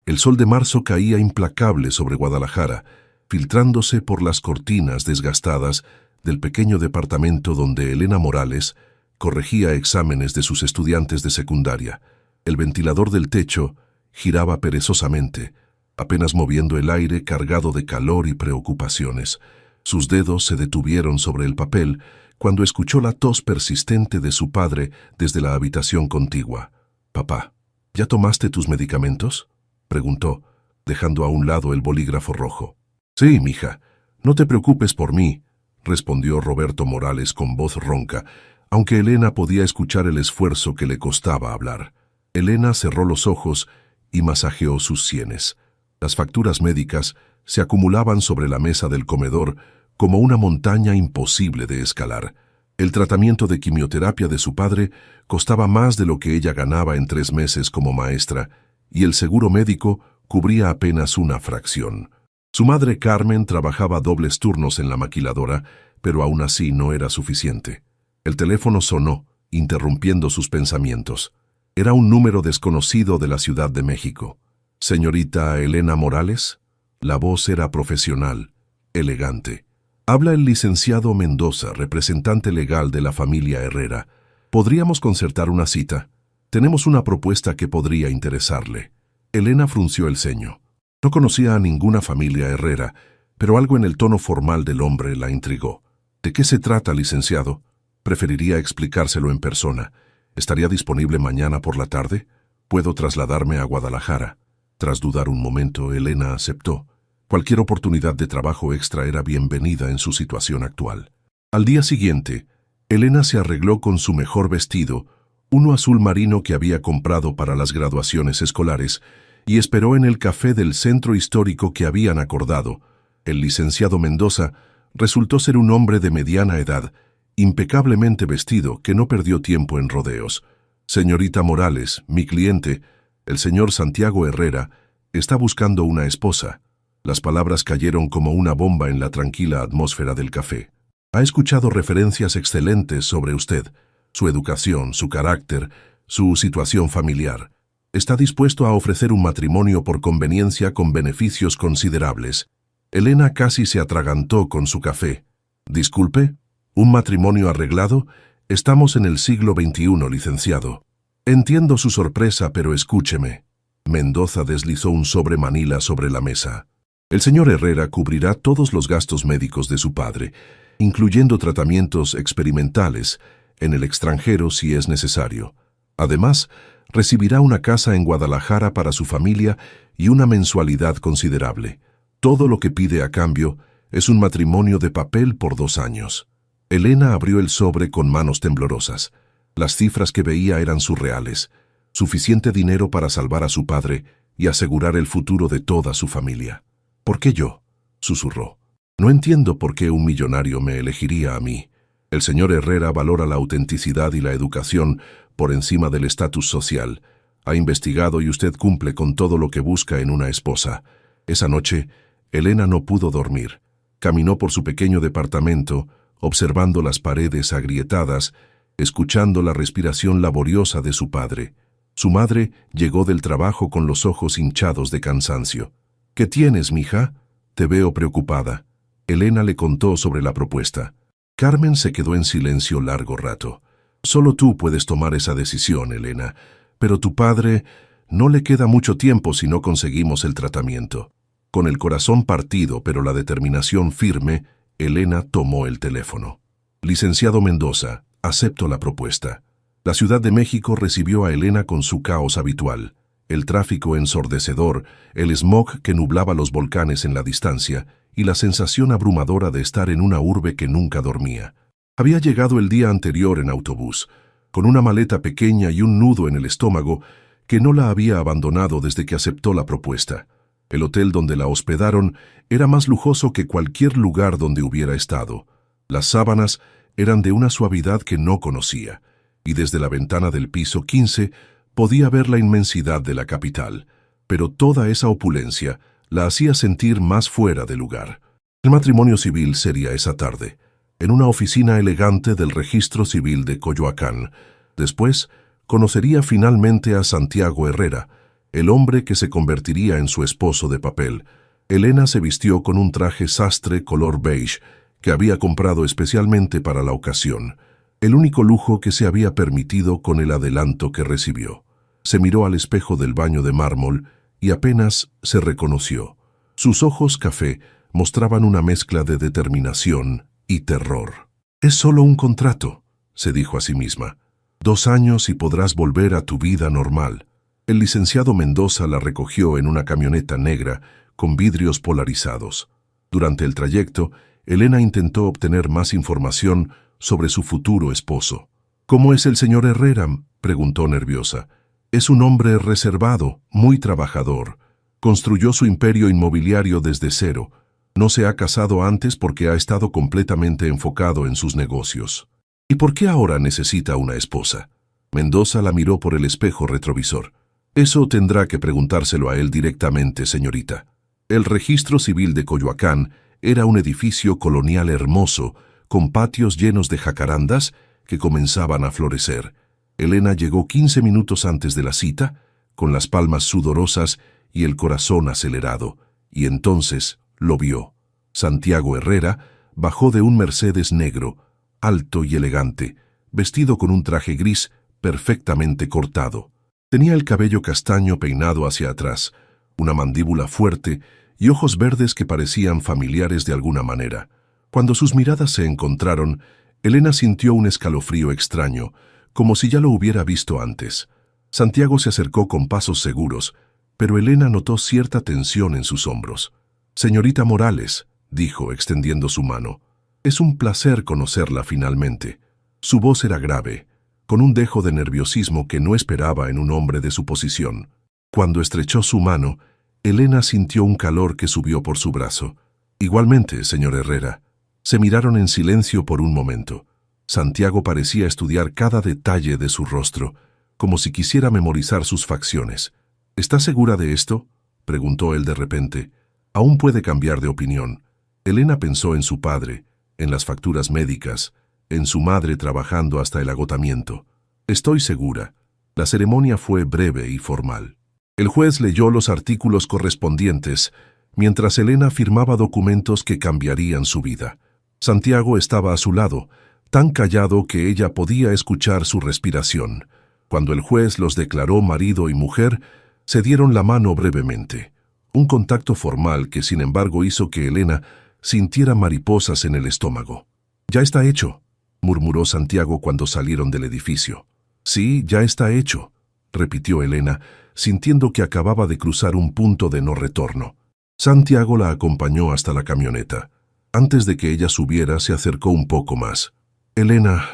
El sol de marzo caía implacable sobre Guadalajara, filtrándose por las cortinas desgastadas del pequeño departamento donde Elena Morales corregía exámenes de sus estudiantes de secundaria. El ventilador del techo giraba perezosamente, apenas moviendo el aire cargado de calor y preocupaciones. Sus dedos se detuvieron sobre el papel cuando escuchó la tos persistente de su padre desde la habitación contigua. «Papá, ¿ya tomaste tus medicamentos?», preguntó, dejando a un lado el bolígrafo rojo. «Sí, mija, no te preocupes por mí», respondió Roberto Morales con voz ronca, aunque Elena podía escuchar el esfuerzo que le costaba hablar. Elena cerró los ojos y masajeó sus sienes. Las facturas médicas se acumulaban sobre la mesa del comedor como una montaña imposible de escalar. El tratamiento de quimioterapia de su padre costaba más de lo que ella ganaba en 3 meses como maestra, y el seguro médico cubría apenas una fracción. Su madre Carmen trabajaba dobles turnos en la maquiladora, pero aún así no era suficiente. El teléfono sonó, interrumpiendo sus pensamientos. Era un número desconocido de la Ciudad de México. «¿Señorita Elena Morales?». La voz era profesional, elegante. «Habla el licenciado Mendoza, representante legal de la familia Herrera. ¿Podríamos concertar una cita? Tenemos una propuesta que podría interesarle». Elena frunció el ceño. No conocía a ninguna familia Herrera, pero algo en el tono formal del hombre la intrigó. «¿De qué se trata, licenciado? Preferiría explicárselo en persona. ¿Estaría disponible mañana por la tarde? Puedo trasladarme a Guadalajara». Tras dudar un momento, Elena aceptó. Cualquier oportunidad de trabajo extra era bienvenida en su situación actual. Al día siguiente, Elena se arregló con su mejor vestido, uno azul marino que había comprado para las graduaciones escolares, y esperó en el café del centro histórico que habían acordado. El licenciado Mendoza resultó ser un hombre de mediana edad, impecablemente vestido, que no perdió tiempo en rodeos. «Señorita Morales, mi cliente, el señor Santiago Herrera, está buscando una esposa». Las palabras cayeron como una bomba en la tranquila atmósfera del café. «Ha escuchado referencias excelentes sobre usted, su educación, su carácter, su situación familiar. Está dispuesto a ofrecer un matrimonio por conveniencia con beneficios considerables». Elena casi se atragantó con su café. «Disculpe, ¿un matrimonio arreglado? Estamos en el siglo XXI, licenciado». «Entiendo su sorpresa, pero escúcheme». Mendoza deslizó un sobre manila sobre la mesa. «El señor Herrera cubrirá todos los gastos médicos de su padre, incluyendo tratamientos experimentales en el extranjero si es necesario. Además, recibirá una casa en Guadalajara para su familia y una mensualidad considerable. Todo lo que pide a cambio es un matrimonio de papel por 2 años». Elena abrió el sobre con manos temblorosas. Las cifras que veía eran surreales. Suficiente dinero para salvar a su padre y asegurar el futuro de toda su familia. «¿Por qué yo?», susurró. «No entiendo por qué un millonario me elegiría a mí. El señor Herrera valora la autenticidad y la educación por encima del estatus social. Ha investigado y usted cumple con todo lo que busca en una esposa». Esa noche, Elena no pudo dormir. Caminó por su pequeño departamento, observando las paredes agrietadas, escuchando la respiración laboriosa de su padre. Su madre llegó del trabajo con los ojos hinchados de cansancio. «¿Qué tienes, mija? Te veo preocupada». Elena le contó sobre la propuesta. Carmen se quedó en silencio largo rato. «Solo tú puedes tomar esa decisión, Elena. Pero tu padre, no le queda mucho tiempo si no conseguimos el tratamiento». Con el corazón partido, pero la determinación firme, Elena tomó el teléfono. «Licenciado Mendoza, acepto la propuesta». La Ciudad de México recibió a Elena con su caos habitual. El tráfico ensordecedor, el smog que nublaba los volcanes en la distancia y la sensación abrumadora de estar en una urbe que nunca dormía. Había llegado el día anterior en autobús, con una maleta pequeña y un nudo en el estómago que no la había abandonado desde que aceptó la propuesta. El hotel donde la hospedaron era más lujoso que cualquier lugar donde hubiera estado. Las sábanas eran de una suavidad que no conocía, y desde la ventana del piso 15 podía ver la inmensidad de la capital, pero toda esa opulencia la hacía sentir más fuera de lugar. El matrimonio civil sería esa tarde, en una oficina elegante del Registro Civil de Coyoacán. Después, conocería finalmente a Santiago Herrera, el hombre que se convertiría en su esposo de papel. Elena se vistió con un traje sastre color beige que había comprado especialmente para la ocasión, el único lujo que se había permitido con el adelanto que recibió. Se miró al espejo del baño de mármol y apenas se reconoció. Sus ojos café mostraban una mezcla de determinación y terror. «Es solo un contrato», se dijo a sí misma. 2 años y podrás volver a tu vida normal. El licenciado Mendoza la recogió en una camioneta negra con vidrios polarizados. Durante el trayecto, Elena intentó obtener más información sobre su futuro esposo. «¿Cómo es el señor Herrera?», preguntó nerviosa. «Es un hombre reservado, muy trabajador. Construyó su imperio inmobiliario desde cero. No se ha casado antes porque ha estado completamente enfocado en sus negocios». «¿Y por qué ahora necesita una esposa?». Mendoza la miró por el espejo retrovisor. «Eso tendrá que preguntárselo a él directamente, señorita». El registro civil de Coyoacán era un edificio colonial hermoso, con patios llenos de jacarandas que comenzaban a florecer. Elena llegó 15 minutos antes de la cita, con las palmas sudorosas y el corazón acelerado, y entonces lo vio. Santiago Herrera bajó de un Mercedes negro, alto y elegante, vestido con un traje gris perfectamente cortado. Tenía el cabello castaño peinado hacia atrás, una mandíbula fuerte y ojos verdes que parecían familiares de alguna manera. Cuando sus miradas se encontraron, Elena sintió un escalofrío extraño, como si ya lo hubiera visto antes. Santiago se acercó con pasos seguros, pero Elena notó cierta tensión en sus hombros. «Señorita Morales», dijo, extendiendo su mano, «es un placer conocerla finalmente». Su voz era grave, con un dejo de nerviosismo que no esperaba en un hombre de su posición. Cuando estrechó su mano, Elena sintió un calor que subió por su brazo. «Igualmente, señor Herrera». Se miraron en silencio por un momento. Santiago parecía estudiar cada detalle de su rostro, como si quisiera memorizar sus facciones. «¿Está segura de esto?», preguntó él de repente. «Aún puede cambiar de opinión». Elena pensó en su padre, en las facturas médicas, en su madre trabajando hasta el agotamiento. «Estoy segura». La ceremonia fue breve y formal. El juez leyó los artículos correspondientes, mientras Elena firmaba documentos que cambiarían su vida. Santiago estaba a su lado, tan callado que ella podía escuchar su respiración. Cuando el juez los declaró marido y mujer, se dieron la mano brevemente. Un contacto formal que, sin embargo, hizo que Elena sintiera mariposas en el estómago. «Ya está hecho», murmuró Santiago cuando salieron del edificio. «Sí, ya está hecho», repitió Elena, sintiendo que acababa de cruzar un punto de no retorno. Santiago la acompañó hasta la camioneta. Antes de que ella subiera, se acercó un poco más. «Elena,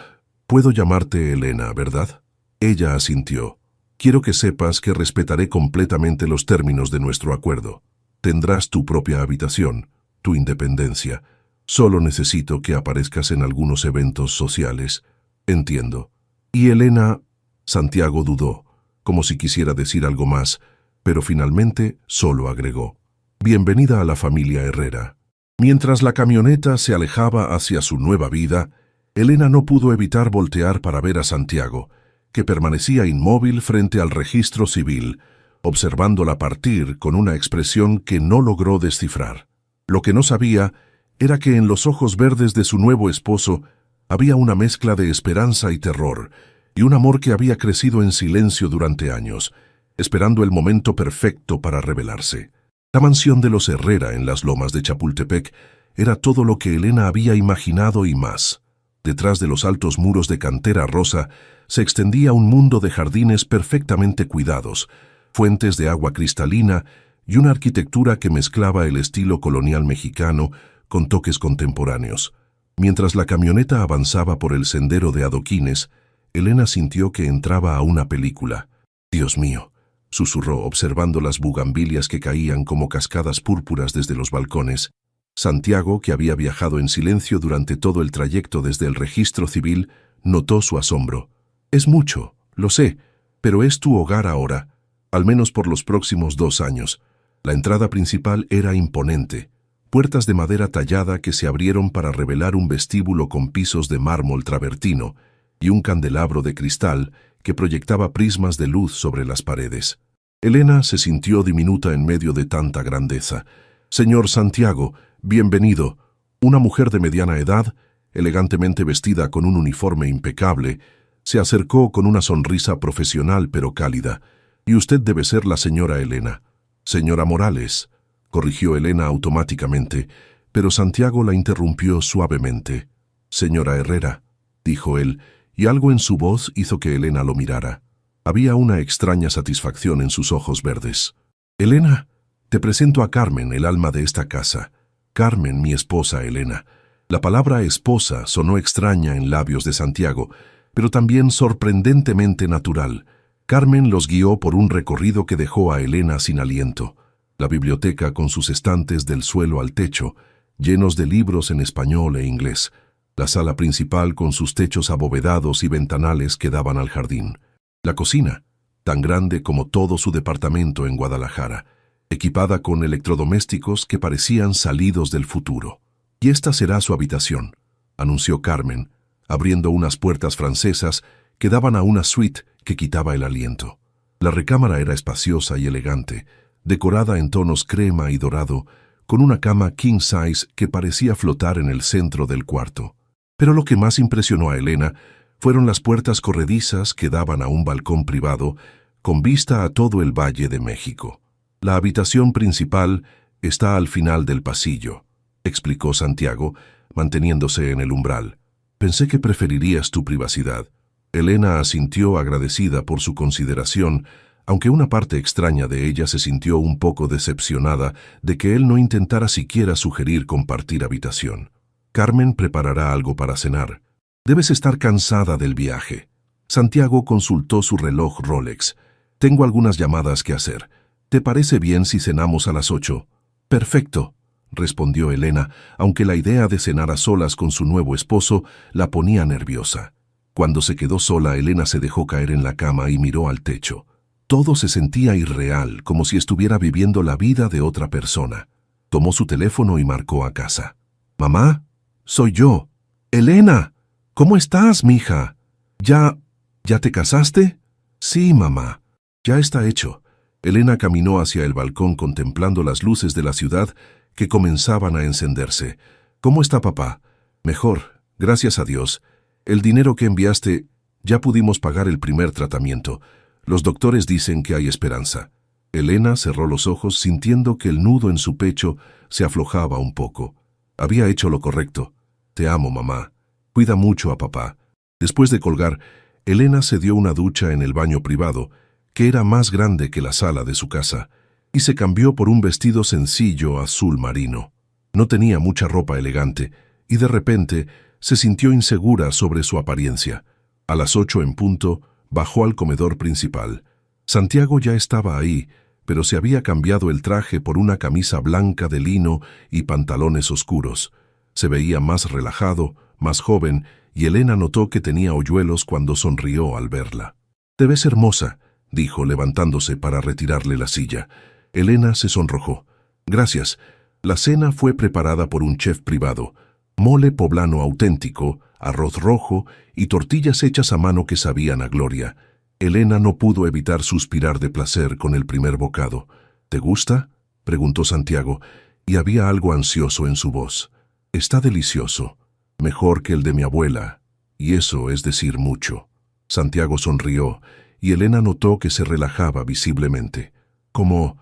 puedo llamarte Elena, ¿verdad?». Ella asintió. «Quiero que sepas que respetaré completamente los términos de nuestro acuerdo. Tendrás tu propia habitación, tu independencia. Solo necesito que aparezcas en algunos eventos sociales». «Entiendo». «Y Elena…». Santiago dudó, como si quisiera decir algo más, pero finalmente solo agregó: «Bienvenida a la familia Herrera». Mientras la camioneta se alejaba hacia su nueva vida, Elena no pudo evitar voltear para ver a Santiago, que permanecía inmóvil frente al registro civil, observándola partir con una expresión que no logró descifrar. Lo que no sabía era que en los ojos verdes de su nuevo esposo había una mezcla de esperanza y terror, y un amor que había crecido en silencio durante años, esperando el momento perfecto para revelarse. La mansión de los Herrera en las lomas de Chapultepec era todo lo que Elena había imaginado y más. Detrás de los altos muros de cantera rosa se extendía un mundo de jardines perfectamente cuidados, fuentes de agua cristalina y una arquitectura que mezclaba el estilo colonial mexicano con toques contemporáneos. Mientras la camioneta avanzaba por el sendero de adoquines, Elena sintió que entraba a una película. «Dios mío», susurró observando las bugambilias que caían como cascadas púrpuras desde los balcones. Santiago, que había viajado en silencio durante todo el trayecto desde el registro civil, notó su asombro. «Es mucho, lo sé, pero es tu hogar ahora, al menos por los próximos 2 años». La entrada principal era imponente, puertas de madera tallada que se abrieron para revelar un vestíbulo con pisos de mármol travertino y un candelabro de cristal que proyectaba prismas de luz sobre las paredes. Elena se sintió diminuta en medio de tanta grandeza. «Señor Santiago, bienvenido». Una mujer de mediana edad, elegantemente vestida con un uniforme impecable, se acercó con una sonrisa profesional pero cálida. «Y usted debe ser la señora Elena». «Señora Morales», corrigió Elena automáticamente, pero Santiago la interrumpió suavemente. «Señora Herrera», dijo él, y algo en su voz hizo que Elena lo mirara. Había una extraña satisfacción en sus ojos verdes. «Elena, te presento a Carmen, el alma de esta casa. Carmen, mi esposa, Elena». La palabra esposa sonó extraña en labios de Santiago, pero también sorprendentemente natural. Carmen los guió por un recorrido que dejó a Elena sin aliento. La biblioteca con sus estantes del suelo al techo, llenos de libros en español e inglés. La sala principal con sus techos abovedados y ventanales que daban al jardín. La cocina, tan grande como todo su departamento en Guadalajara, equipada con electrodomésticos que parecían salidos del futuro. «Y esta será su habitación», anunció Carmen, abriendo unas puertas francesas que daban a una suite que quitaba el aliento. La recámara era espaciosa y elegante, decorada en tonos crema y dorado, con una cama king size que parecía flotar en el centro del cuarto. Pero lo que más impresionó a Elena fueron las puertas corredizas que daban a un balcón privado con vista a todo el Valle de México. «La habitación principal está al final del pasillo», explicó Santiago, manteniéndose en el umbral. «Pensé que preferirías tu privacidad». Elena asintió agradecida por su consideración, aunque una parte extraña de ella se sintió un poco decepcionada de que él no intentara siquiera sugerir compartir habitación. «Carmen preparará algo para cenar. Debes estar cansada del viaje». Santiago consultó su reloj Rolex. «Tengo algunas llamadas que hacer. ¿Te parece bien si cenamos a las 8? «Perfecto», respondió Elena, aunque la idea de cenar a solas con su nuevo esposo la ponía nerviosa. Cuando se quedó sola, Elena se dejó caer en la cama y miró al techo. Todo se sentía irreal, como si estuviera viviendo la vida de otra persona. Tomó su teléfono y marcó a casa. «Mamá, soy yo». «Elena, ¿cómo estás, mija? ¿Ya te casaste?» «Sí, mamá, ya está hecho». Elena caminó hacia el balcón contemplando las luces de la ciudad que comenzaban a encenderse. «¿Cómo está papá?» «Mejor, gracias a Dios. El dinero que enviaste, ya pudimos pagar el primer tratamiento. Los doctores dicen que hay esperanza». Elena cerró los ojos sintiendo que el nudo en su pecho se aflojaba un poco. Había hecho lo correcto. «Te amo, mamá. Cuida mucho a papá». Después de colgar, Elena se dio una ducha en el baño privado, que era más grande que la sala de su casa, y se cambió por un vestido sencillo azul marino. No tenía mucha ropa elegante, y de repente se sintió insegura sobre su apariencia. A las 8 en punto, bajó al comedor principal. Santiago ya estaba ahí, pero se había cambiado el traje por una camisa blanca de lino y pantalones oscuros. Se veía más relajado, más joven, y Elena notó que tenía hoyuelos cuando sonrió al verla. «Te ves hermosa», dijo levantándose para retirarle la silla. Elena se sonrojó. «Gracias. La cena fue preparada por un chef privado. Mole poblano auténtico, arroz rojo y tortillas hechas a mano que sabían a gloria». Elena no pudo evitar suspirar de placer con el primer bocado. «¿Te gusta?», preguntó Santiago, y había algo ansioso en su voz. «Está delicioso. Mejor que el de mi abuela, y eso es decir mucho». Santiago sonrió, y Elena notó que se relajaba visiblemente. «¿Cómo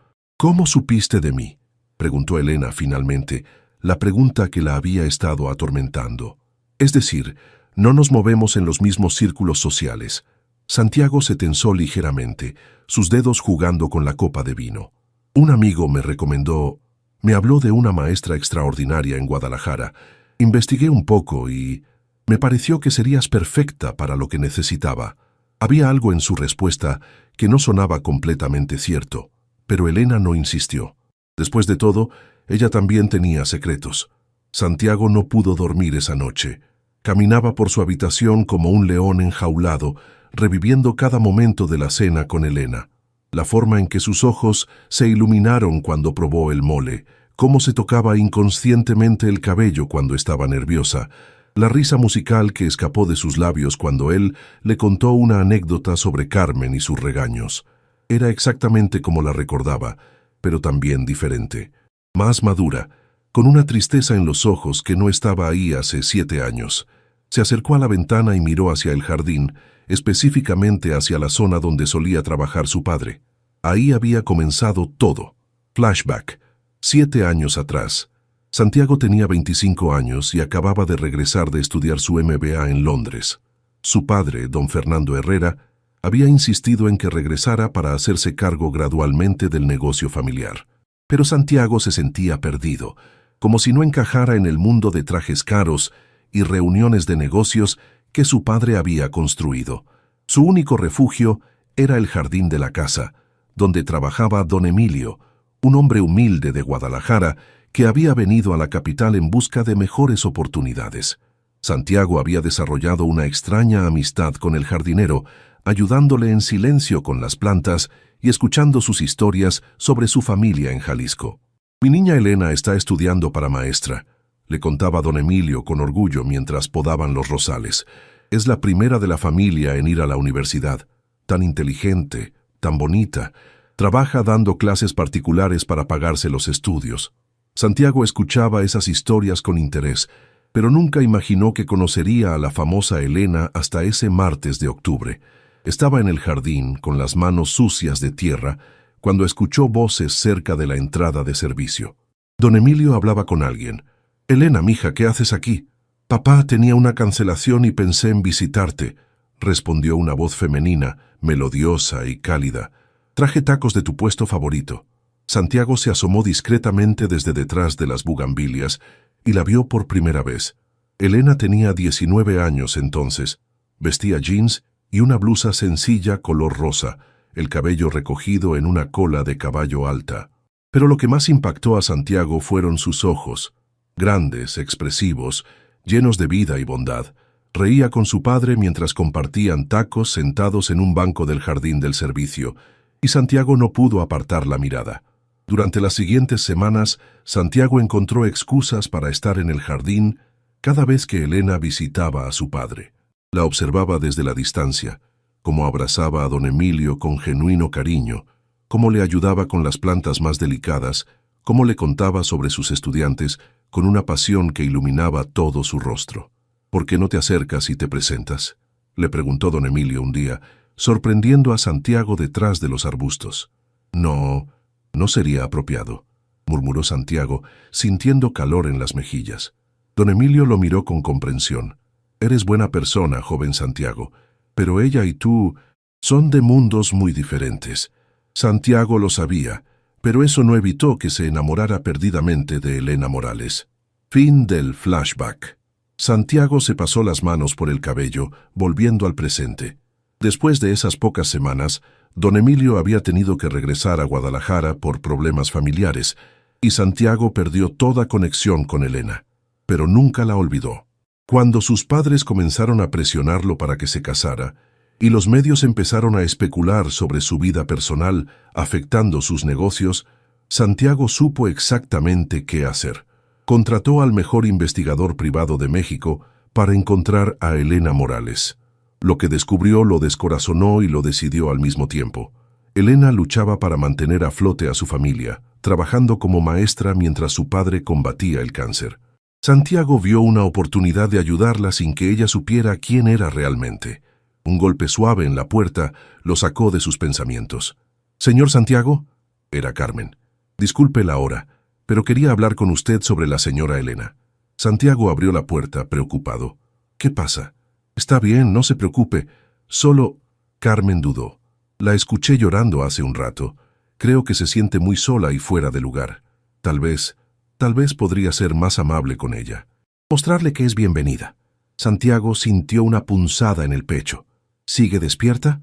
supiste de mí?», preguntó Elena finalmente, la pregunta que la había estado atormentando. «Es decir, no nos movemos en los mismos círculos sociales». Santiago se tensó ligeramente, sus dedos jugando con la copa de vino. «Un amigo me recomendó, me habló de una maestra extraordinaria en Guadalajara. Investigué un poco y me pareció que serías perfecta para lo que necesitaba». Había algo en su respuesta que no sonaba completamente cierto, pero Elena no insistió. Después de todo, ella también tenía secretos. Santiago no pudo dormir esa noche. Caminaba por su habitación como un león enjaulado, reviviendo cada momento de la cena con Elena. La forma en que sus ojos se iluminaron cuando probó el mole, cómo se tocaba inconscientemente el cabello cuando estaba nerviosa, la risa musical que escapó de sus labios cuando él le contó una anécdota sobre Carmen y sus regaños. Era exactamente como la recordaba, pero también diferente. Más madura, con una tristeza en los ojos que no estaba ahí hace 7 años. Se acercó a la ventana y miró hacia el jardín, específicamente hacia la zona donde solía trabajar su padre. Ahí había comenzado todo. Flashback. 7 años atrás. Santiago tenía 25 años y acababa de regresar de estudiar su MBA en Londres. Su padre, don Fernando Herrera, había insistido en que regresara para hacerse cargo gradualmente del negocio familiar. Pero Santiago se sentía perdido, como si no encajara en el mundo de trajes caros y reuniones de negocios que su padre había construido. Su único refugio era el jardín de la casa, donde trabajaba don Emilio, un hombre humilde de Guadalajara que había venido a la capital en busca de mejores oportunidades. Santiago había desarrollado una extraña amistad con el jardinero, ayudándole en silencio con las plantas y escuchando sus historias sobre su familia en Jalisco. «Mi niña Elena está estudiando para maestra», le contaba don Emilio con orgullo mientras podaban los rosales. «Es la primera de la familia en ir a la universidad. Tan inteligente, tan bonita. Trabaja dando clases particulares para pagarse los estudios». Santiago escuchaba esas historias con interés, pero nunca imaginó que conocería a la famosa Elena hasta ese martes de octubre. Estaba en el jardín, con las manos sucias de tierra, cuando escuchó voces cerca de la entrada de servicio. Don Emilio hablaba con alguien. «Elena, mija, ¿qué haces aquí?» «Papá, tenía una cancelación y pensé en visitarte», respondió una voz femenina, melodiosa y cálida. «Traje tacos de tu puesto favorito». Santiago se asomó discretamente desde detrás de las bugambilias y la vio por primera vez. Elena tenía 19 años entonces. Vestía jeans y una blusa sencilla color rosa, el cabello recogido en una cola de caballo alta. Pero lo que más impactó a Santiago fueron sus ojos, grandes, expresivos, llenos de vida y bondad. Reía con su padre mientras compartían tacos sentados en un banco del jardín del servicio, y Santiago no pudo apartar la mirada. Durante las siguientes semanas, Santiago encontró excusas para estar en el jardín cada vez que Elena visitaba a su padre. La observaba desde la distancia, cómo abrazaba a don Emilio con genuino cariño, cómo le ayudaba con las plantas más delicadas, cómo le contaba sobre sus estudiantes con una pasión que iluminaba todo su rostro. «¿Por qué no te acercas y te presentas?», le preguntó don Emilio un día, sorprendiendo a Santiago detrás de los arbustos. No sería apropiado», murmuró Santiago, sintiendo calor en las mejillas. Don Emilio lo miró con comprensión. «Eres buena persona, joven Santiago, pero ella y tú son de mundos muy diferentes». Santiago lo sabía, pero eso no evitó que se enamorara perdidamente de Elena Morales. Fin del flashback. Santiago se pasó las manos por el cabello, volviendo al presente. Después de esas pocas semanas, don Emilio había tenido que regresar a Guadalajara por problemas familiares, y Santiago perdió toda conexión con Elena, pero nunca la olvidó. Cuando sus padres comenzaron a presionarlo para que se casara, y los medios empezaron a especular sobre su vida personal, afectando sus negocios, Santiago supo exactamente qué hacer. Contrató al mejor investigador privado de México para encontrar a Elena Morales. Lo que descubrió lo descorazonó y lo decidió al mismo tiempo. Elena luchaba para mantener a flote a su familia, trabajando como maestra mientras su padre combatía el cáncer. Santiago vio una oportunidad de ayudarla sin que ella supiera quién era realmente. Un golpe suave en la puerta lo sacó de sus pensamientos. «¿Señor Santiago?» Era Carmen. «Disculpe la hora, pero quería hablar con usted sobre la señora Elena». Santiago abrió la puerta, preocupado. «¿Qué pasa?» «Está bien, no se preocupe. Solo...» Carmen dudó. «La escuché llorando hace un rato. Creo que se siente muy sola y fuera de lugar. Tal vez podría ser más amable con ella. Mostrarle que es bienvenida». Santiago sintió una punzada en el pecho. «¿Sigue despierta?»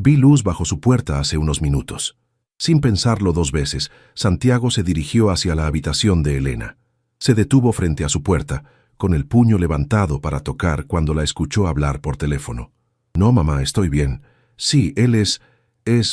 «Vi luz bajo su puerta hace unos minutos». Sin pensarlo 2 veces, Santiago se dirigió hacia la habitación de Elena. Se detuvo frente a su puerta, con el puño levantado para tocar cuando la escuchó hablar por teléfono. «No, mamá, estoy bien. Sí, él es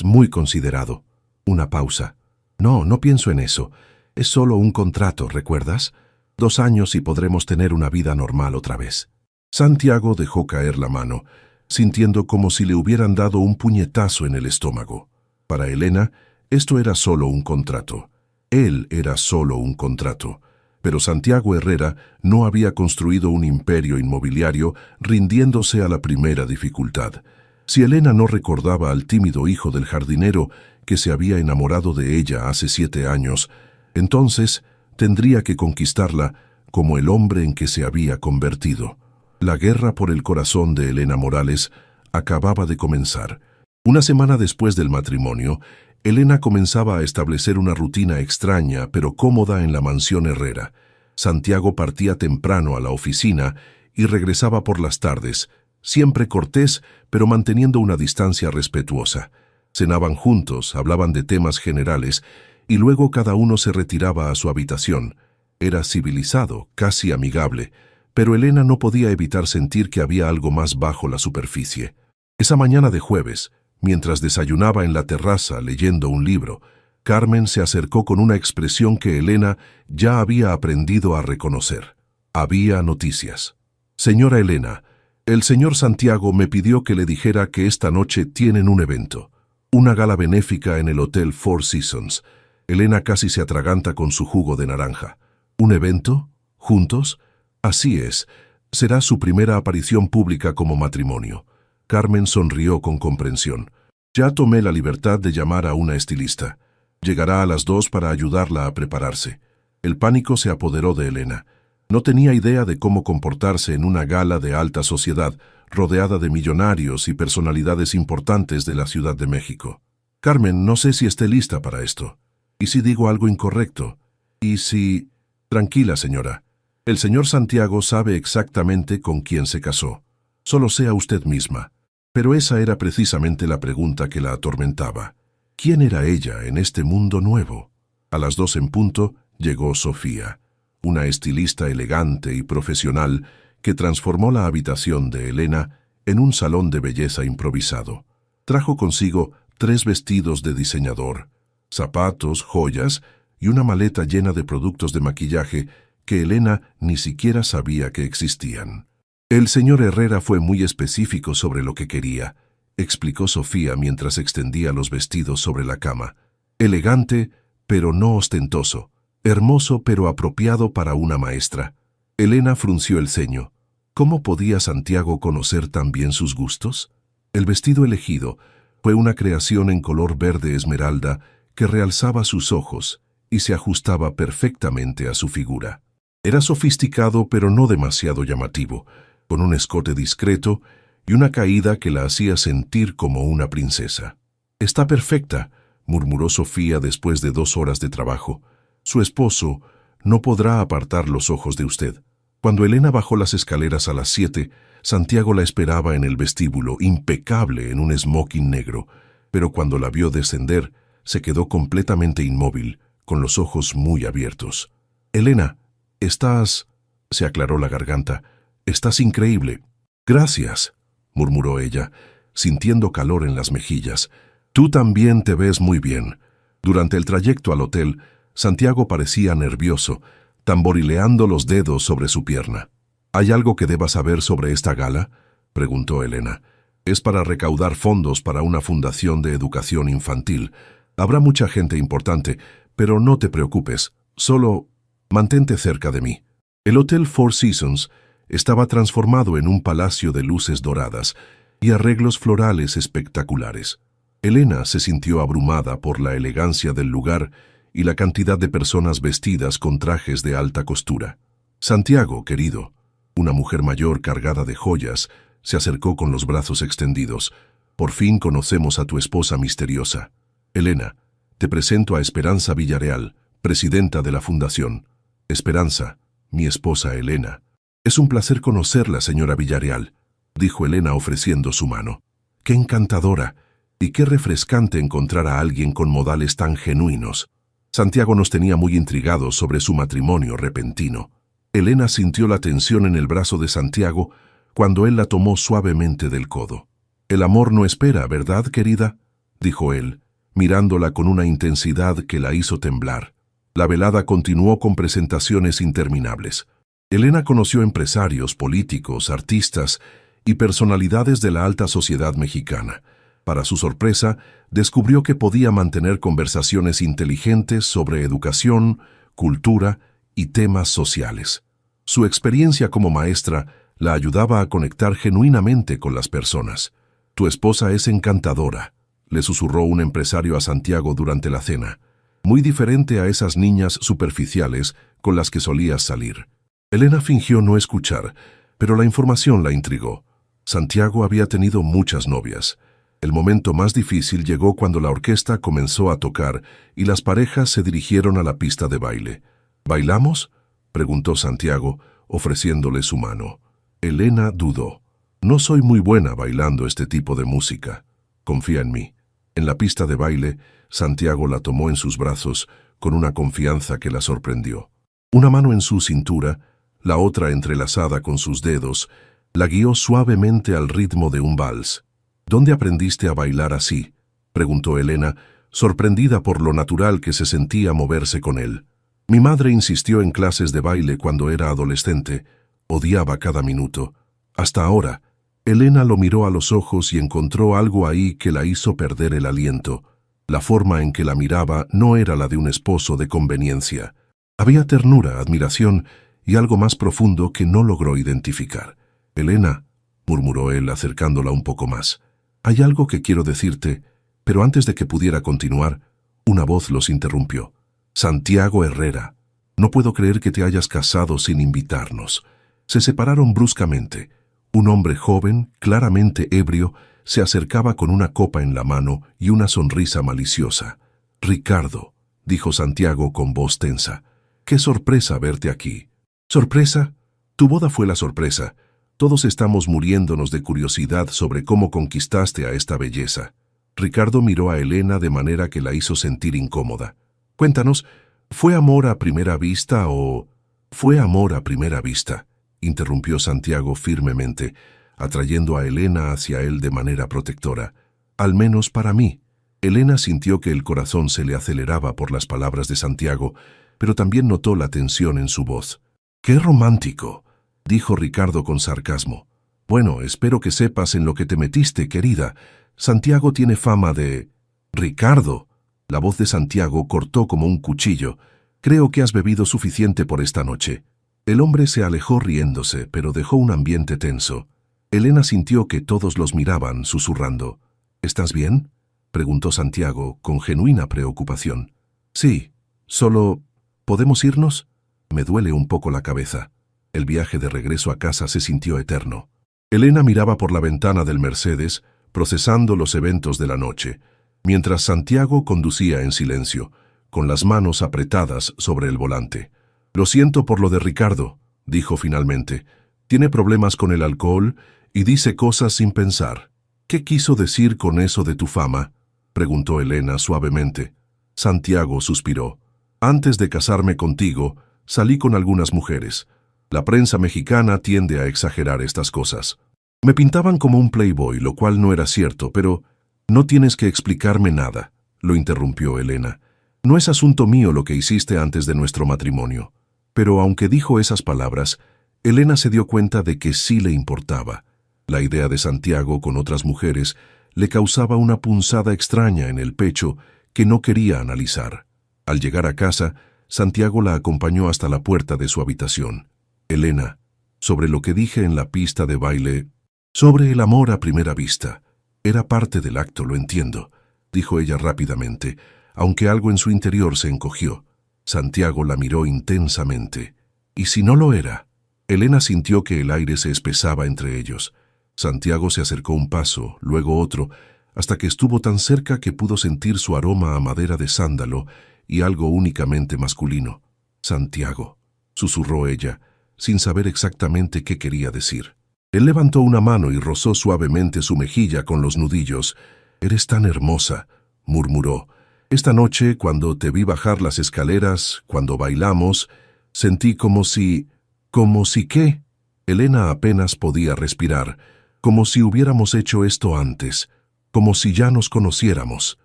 muy considerado». Una pausa. «No pienso en eso. Es solo un contrato, ¿recuerdas? 2 años y podremos tener una vida normal otra vez». Santiago dejó caer la mano, sintiendo como si le hubieran dado un puñetazo en el estómago. Para Elena, esto era solo un contrato. Él era solo un contrato. Pero Santiago Herrera no había construido un imperio inmobiliario rindiéndose a la primera dificultad. Si Elena no recordaba al tímido hijo del jardinero que se había enamorado de ella hace 7 años, entonces tendría que conquistarla como el hombre en que se había convertido. La guerra por el corazón de Elena Morales acababa de comenzar. Una semana después del matrimonio, Elena comenzaba a establecer una rutina extraña pero cómoda en la mansión Herrera. Santiago partía temprano a la oficina y regresaba por las tardes, siempre cortés pero manteniendo una distancia respetuosa. Cenaban juntos, hablaban de temas generales y luego cada uno se retiraba a su habitación. Era civilizado, casi amigable, pero Elena no podía evitar sentir que había algo más bajo la superficie. Esa mañana de jueves, mientras desayunaba en la terraza leyendo un libro, Carmen se acercó con una expresión que Elena ya había aprendido a reconocer. Había noticias. Señora Elena, el señor Santiago me pidió que le dijera que esta noche tienen un evento. Una gala benéfica en el Hotel Four Seasons. Elena casi se atraganta con su jugo de naranja. ¿Un evento? ¿Juntos? Así es. Será su primera aparición pública como matrimonio. Carmen sonrió con comprensión. Ya tomé la libertad de llamar a una estilista. Llegará a las 2 para ayudarla a prepararse. El pánico se apoderó de Elena. No tenía idea de cómo comportarse en una gala de alta sociedad, rodeada de millonarios y personalidades importantes de la Ciudad de México. Carmen, no sé si esté lista para esto. ¿Y si digo algo incorrecto? ¿Y si...? Tranquila, señora. El señor Santiago sabe exactamente con quién se casó. Solo sea usted misma. Pero esa era precisamente la pregunta que la atormentaba. ¿Quién era ella en este mundo nuevo? A las 2 en punto llegó Sofía, una estilista elegante y profesional que transformó la habitación de Elena en un salón de belleza improvisado. Trajo consigo 3 vestidos de diseñador, zapatos, joyas y una maleta llena de productos de maquillaje que Elena ni siquiera sabía que existían. El señor Herrera fue muy específico sobre lo que quería, explicó Sofía mientras extendía los vestidos sobre la cama. Elegante, pero no ostentoso. Hermoso, pero apropiado para una maestra. Elena frunció el ceño. ¿Cómo podía Santiago conocer tan bien sus gustos? El vestido elegido fue una creación en color verde esmeralda que realzaba sus ojos y se ajustaba perfectamente a su figura. Era sofisticado, pero no demasiado llamativo, con un escote discreto y una caída que la hacía sentir como una princesa. «Está perfecta», murmuró Sofía después de 2 horas de trabajo. «Su esposo no podrá apartar los ojos de usted». Cuando Elena bajó las escaleras a las 7, Santiago la esperaba en el vestíbulo, impecable en un smoking negro, pero cuando la vio descender, se quedó completamente inmóvil, con los ojos muy abiertos. «Elena, estás...» se aclaró la garganta. «Estás increíble». «Gracias», murmuró ella, sintiendo calor en las mejillas. «Tú también te ves muy bien». Durante el trayecto al hotel, Santiago parecía nervioso, tamborileando los dedos sobre su pierna. «¿Hay algo que deba saber sobre esta gala?», preguntó Elena. «Es para recaudar fondos para una fundación de educación infantil. Habrá mucha gente importante, pero no te preocupes, solo mantente cerca de mí». El Hotel Four Seasons estaba transformado en un palacio de luces doradas y arreglos florales espectaculares. Elena se sintió abrumada por la elegancia del lugar y la cantidad de personas vestidas con trajes de alta costura. «Santiago, querido», una mujer mayor cargada de joyas, se acercó con los brazos extendidos. «Por fin conocemos a tu esposa misteriosa. Elena, te presento a Esperanza Villarreal, presidenta de la fundación». «Esperanza, mi esposa Elena». «Es un placer conocerla, señora Villarreal», dijo Elena ofreciendo su mano. «Qué encantadora y qué refrescante encontrar a alguien con modales tan genuinos». Santiago nos tenía muy intrigados sobre su matrimonio repentino. Elena sintió la tensión en el brazo de Santiago cuando él la tomó suavemente del codo. «El amor no espera, ¿verdad, querida?», dijo él, mirándola con una intensidad que la hizo temblar. La velada continuó con presentaciones interminables. Elena conoció empresarios, políticos, artistas y personalidades de la alta sociedad mexicana. Para su sorpresa, descubrió que podía mantener conversaciones inteligentes sobre educación, cultura y temas sociales. Su experiencia como maestra la ayudaba a conectar genuinamente con las personas. «Tu esposa es encantadora», le susurró un empresario a Santiago durante la cena. «Muy diferente a esas niñas superficiales con las que solías salir». Elena fingió no escuchar, pero la información la intrigó. Santiago había tenido muchas novias. El momento más difícil llegó cuando la orquesta comenzó a tocar y las parejas se dirigieron a la pista de baile. «¿Bailamos?», preguntó Santiago, ofreciéndole su mano. Elena dudó. «No soy muy buena bailando este tipo de música. Confía en mí». En la pista de baile, Santiago la tomó en sus brazos con una confianza que la sorprendió. Una mano en su cintura, la otra entrelazada con sus dedos, la guió suavemente al ritmo de un vals. «¿Dónde aprendiste a bailar así?», preguntó Elena, sorprendida por lo natural que se sentía moverse con él. «Mi madre insistió en clases de baile cuando era adolescente. Odiaba cada minuto. Hasta ahora». Elena lo miró a los ojos y encontró algo ahí que la hizo perder el aliento. La forma en que la miraba no era la de un esposo de conveniencia. Había ternura, admiración y algo más profundo que no logró identificar. «Elena», murmuró él acercándola un poco más, «hay algo que quiero decirte», pero antes de que pudiera continuar, una voz los interrumpió. «Santiago Herrera, no puedo creer que te hayas casado sin invitarnos». Se separaron bruscamente. Un hombre joven, claramente ebrio, se acercaba con una copa en la mano y una sonrisa maliciosa. «Ricardo», dijo Santiago con voz tensa, «qué sorpresa verte aquí». «¿Sorpresa? Tu boda fue la sorpresa. Todos estamos muriéndonos de curiosidad sobre cómo conquistaste a esta belleza». Ricardo miró a Elena de manera que la hizo sentir incómoda. «Cuéntanos, ¿fue amor a primera vista o...?» «Fue amor a primera vista», interrumpió Santiago firmemente, atrayendo a Elena hacia él de manera protectora. «Al menos para mí». Elena sintió que el corazón se le aceleraba por las palabras de Santiago, pero también notó la tensión en su voz. «¡Qué romántico!», dijo Ricardo con sarcasmo. «Bueno, espero que sepas en lo que te metiste, querida. Santiago tiene fama de...» «Ricardo», la voz de Santiago cortó como un cuchillo. «Creo que has bebido suficiente por esta noche». El hombre se alejó riéndose, pero dejó un ambiente tenso. Elena sintió que todos los miraban, susurrando. «¿Estás bien?», preguntó Santiago, con genuina preocupación. «Sí, solo... ¿podemos irnos?». «Me duele un poco la cabeza». El viaje de regreso a casa se sintió eterno. Elena miraba por la ventana del Mercedes, procesando los eventos de la noche, mientras Santiago conducía en silencio, con las manos apretadas sobre el volante. «Lo siento por lo de Ricardo», dijo finalmente. «Tiene problemas con el alcohol y dice cosas sin pensar». «¿Qué quiso decir con eso de tu fama?», preguntó Elena suavemente. Santiago suspiró. «Antes de casarme contigo, salí con algunas mujeres. La prensa mexicana tiende a exagerar estas cosas. Me pintaban como un playboy, lo cual no era cierto, pero... No tienes que explicarme nada», lo interrumpió Elena. «No es asunto mío lo que hiciste antes de nuestro matrimonio». Pero aunque dijo esas palabras, Elena se dio cuenta de que sí le importaba. La idea de Santiago con otras mujeres le causaba una punzada extraña en el pecho que no quería analizar. Al llegar a casa, Santiago la acompañó hasta la puerta de su habitación. «Elena, sobre lo que dije en la pista de baile, sobre el amor a primera vista. Era parte del acto, lo entiendo», dijo ella rápidamente, aunque algo en su interior se encogió. Santiago la miró intensamente. «¿Y si no lo era?». Elena sintió que el aire se espesaba entre ellos. Santiago se acercó un paso, luego otro, hasta que estuvo tan cerca que pudo sentir su aroma a madera de sándalo y algo únicamente masculino. «Santiago», susurró ella, sin saber exactamente qué quería decir. Él levantó una mano y rozó suavemente su mejilla con los nudillos. «Eres tan hermosa», murmuró. «Esta noche, cuando te vi bajar las escaleras, cuando bailamos, sentí como si... ¿Como si qué?». Elena apenas podía respirar, como si hubiéramos hecho esto antes, como si ya nos conociéramos.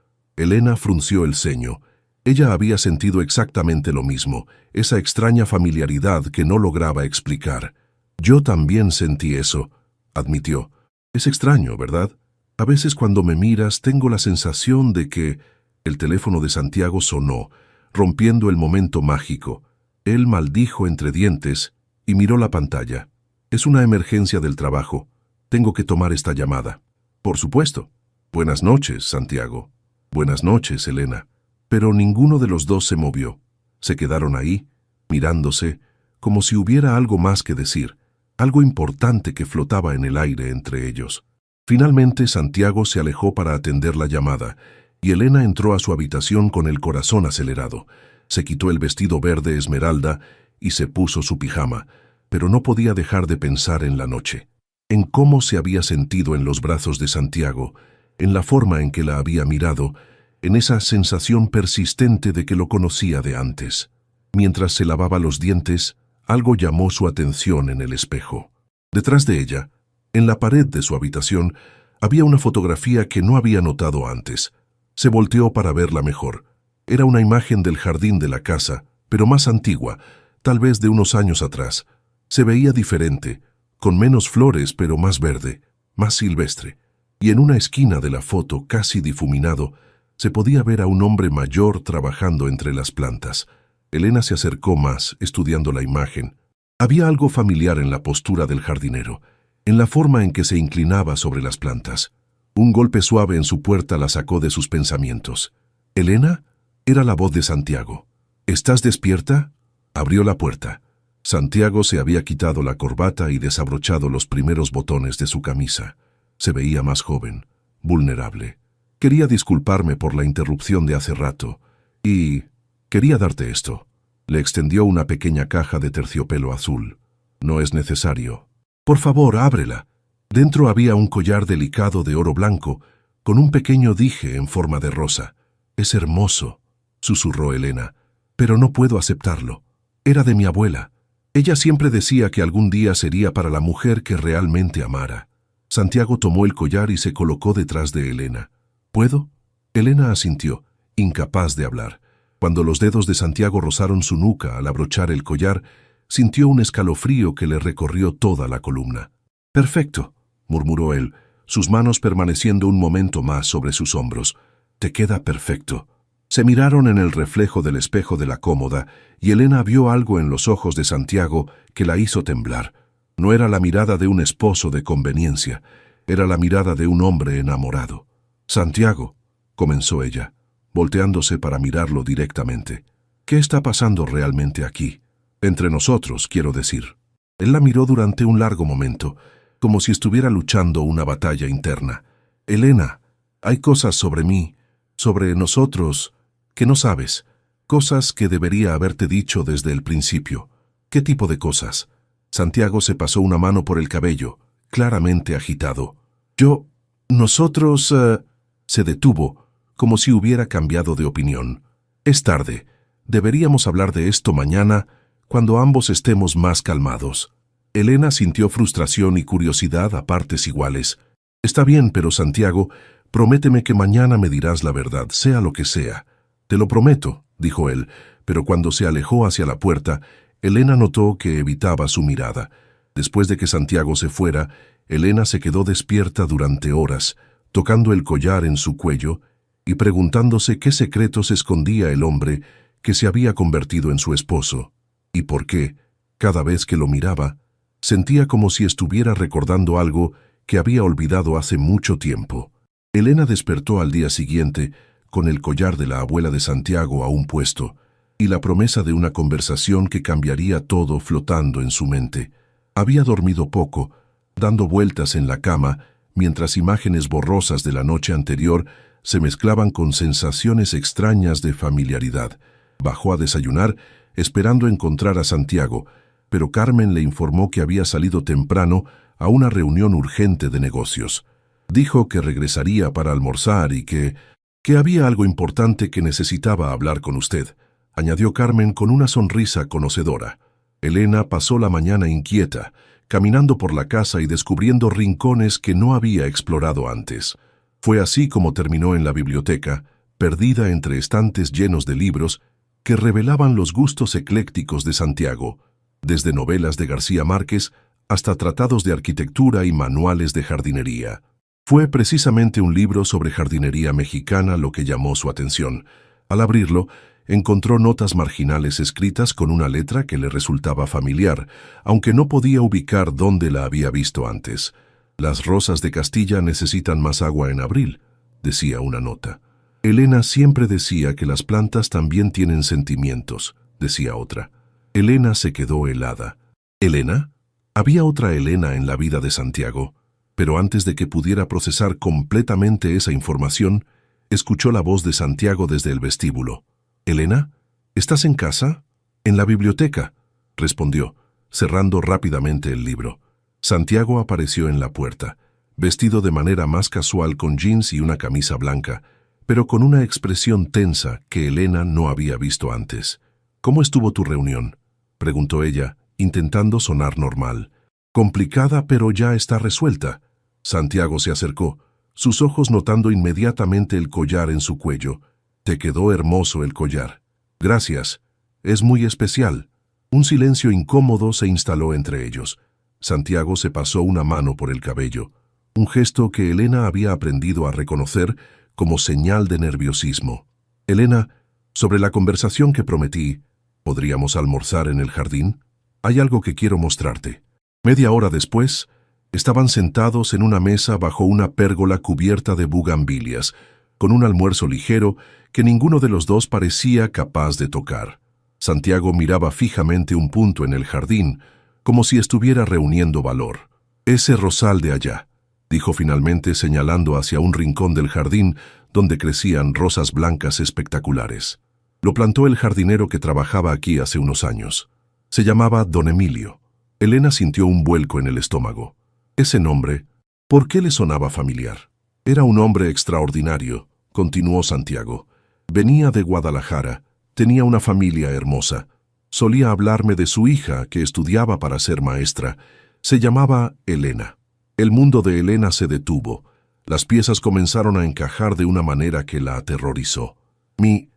Elena frunció el ceño. Ella había sentido exactamente lo mismo, esa extraña familiaridad que no lograba explicar. «Yo también sentí eso», admitió. «Es extraño, ¿verdad?». A veces cuando me miras tengo la sensación de que el teléfono de Santiago sonó, rompiendo el momento mágico. Él maldijo entre dientes y miró la pantalla. Es una emergencia del trabajo. Tengo que tomar esta llamada. Por supuesto. Buenas noches, Santiago. Buenas noches, Elena. Pero ninguno de los dos se movió. Se quedaron ahí, mirándose, como si hubiera algo más que decir, algo importante que flotaba en el aire entre ellos. Finalmente, Santiago se alejó para atender la llamada, y Elena entró a su habitación con el corazón acelerado. Se quitó el vestido verde esmeralda y se puso su pijama, pero no podía dejar de pensar en la noche, en cómo se había sentido en los brazos de Santiago, en la forma en que la había mirado, en esa sensación persistente de que lo conocía de antes. Mientras se lavaba los dientes, algo llamó su atención en el espejo. Detrás de ella, en la pared de su habitación, había una fotografía que no había notado antes. Se volteó para verla mejor. Era una imagen del jardín de la casa, pero más antigua, tal vez de unos años atrás. Se veía diferente, con menos flores pero más verde, más silvestre. Y en una esquina de la foto, casi difuminado, se podía ver a un hombre mayor trabajando entre las plantas. Elena se acercó más, estudiando la imagen. Había algo familiar en la postura del jardinero, en la forma en que se inclinaba sobre las plantas. Un golpe suave en su puerta la sacó de sus pensamientos. ¿Elena? Era la voz de Santiago. ¿Estás despierta? Abrió la puerta. Santiago se había quitado la corbata y desabrochado los primeros botones de su camisa. Se veía más joven, vulnerable. Quería disculparme por la interrupción de hace rato y quería darte esto. Le extendió una pequeña caja de terciopelo azul. No es necesario. Por favor, ábrela. Dentro había un collar delicado de oro blanco con un pequeño dije en forma de rosa. Es hermoso, susurró Elena, pero no puedo aceptarlo. Era de mi abuela. Ella siempre decía que algún día sería para la mujer que realmente amara. Santiago tomó el collar y se colocó detrás de Elena. ¿Puedo? Elena asintió, incapaz de hablar. Cuando los dedos de Santiago rozaron su nuca al abrochar el collar, sintió un escalofrío que le recorrió toda la columna. «Perfecto», murmuró él, sus manos permaneciendo un momento más sobre sus hombros. «Te queda perfecto». Se miraron en el reflejo del espejo de la cómoda y Elena vio algo en los ojos de Santiago que la hizo temblar. No era la mirada de un esposo de conveniencia, era la mirada de un hombre enamorado. «Santiago», comenzó ella, volteándose para mirarlo directamente. «¿Qué está pasando realmente aquí? Entre nosotros, quiero decir». Él la miró durante un largo momento, como si estuviera luchando una batalla interna. «Elena, hay cosas sobre mí, sobre nosotros, que no sabes, cosas que debería haberte dicho desde el principio». «¿Qué tipo de cosas?» Santiago se pasó una mano por el cabello, claramente agitado. «Nosotros...» Se detuvo, como si hubiera cambiado de opinión. «Es tarde. Deberíamos hablar de esto mañana, cuando ambos estemos más calmados». Elena sintió frustración y curiosidad a partes iguales. «Está bien, pero Santiago, prométeme que mañana me dirás la verdad, sea lo que sea». «Te lo prometo», dijo él, pero cuando se alejó hacia la puerta, Elena notó que evitaba su mirada. Después de que Santiago se fuera, Elena se quedó despierta durante horas, tocando el collar en su cuello y preguntándose qué secretos escondía el hombre que se había convertido en su esposo, y por qué, cada vez que lo miraba, sentía como si estuviera recordando algo que había olvidado hace mucho tiempo. Elena despertó al día siguiente con el collar de la abuela de Santiago aún puesto, y la promesa de una conversación que cambiaría todo flotando en su mente. Había dormido poco, dando vueltas en la cama, mientras imágenes borrosas de la noche anterior se mezclaban con sensaciones extrañas de familiaridad. Bajó a desayunar, esperando encontrar a Santiago, pero Carmen le informó que había salido temprano a una reunión urgente de negocios. Dijo que regresaría para almorzar y que había algo importante que necesitaba hablar con usted, añadió Carmen con una sonrisa conocedora. Elena pasó la mañana inquieta, caminando por la casa y descubriendo rincones que no había explorado antes. Fue así como terminó en la biblioteca, perdida entre estantes llenos de libros que revelaban los gustos eclécticos de Santiago, desde novelas de García Márquez hasta tratados de arquitectura y manuales de jardinería. Fue precisamente un libro sobre jardinería mexicana lo que llamó su atención. Al abrirlo, encontró notas marginales escritas con una letra que le resultaba familiar, aunque no podía ubicar dónde la había visto antes. «Las rosas de Castilla necesitan más agua en abril», decía una nota. «Elena siempre decía que las plantas también tienen sentimientos», decía otra. Elena se quedó helada. ¿Elena? ¿Había otra Elena en la vida de Santiago? Pero antes de que pudiera procesar completamente esa información, escuchó la voz de Santiago desde el vestíbulo. «¿Elena? ¿Estás en casa?» «En la biblioteca», respondió, cerrando rápidamente el libro. Santiago apareció en la puerta, vestido de manera más casual con jeans y una camisa blanca, pero con una expresión tensa que Elena no había visto antes. «¿Cómo estuvo tu reunión?», preguntó ella, intentando sonar normal. «Complicada, pero ya está resuelta». Santiago se acercó, sus ojos notando inmediatamente el collar en su cuello. «Te quedó hermoso el collar». «Gracias. Es muy especial». Un silencio incómodo se instaló entre ellos. Santiago se pasó una mano por el cabello, un gesto que Elena había aprendido a reconocer como señal de nerviosismo. «Elena, sobre la conversación que prometí, ¿podríamos almorzar en el jardín? Hay algo que quiero mostrarte». Media hora después, estaban sentados en una mesa bajo una pérgola cubierta de bugambilias, con un almuerzo ligero que ninguno de los dos parecía capaz de tocar. Santiago miraba fijamente un punto en el jardín, como si estuviera reuniendo valor. «Ese rosal de allá», dijo finalmente señalando hacia un rincón del jardín donde crecían rosas blancas espectaculares. Lo plantó el jardinero que trabajaba aquí hace unos años. Se llamaba Don Emilio. Elena sintió un vuelco en el estómago. Ese nombre, ¿por qué le sonaba familiar? Era un hombre extraordinario, continuó Santiago. Venía de Guadalajara, tenía una familia hermosa. Solía hablarme de su hija, que estudiaba para ser maestra. Se llamaba Elena. El mundo de Elena se detuvo. Las piezas comenzaron a encajar de una manera que la aterrorizó. Mi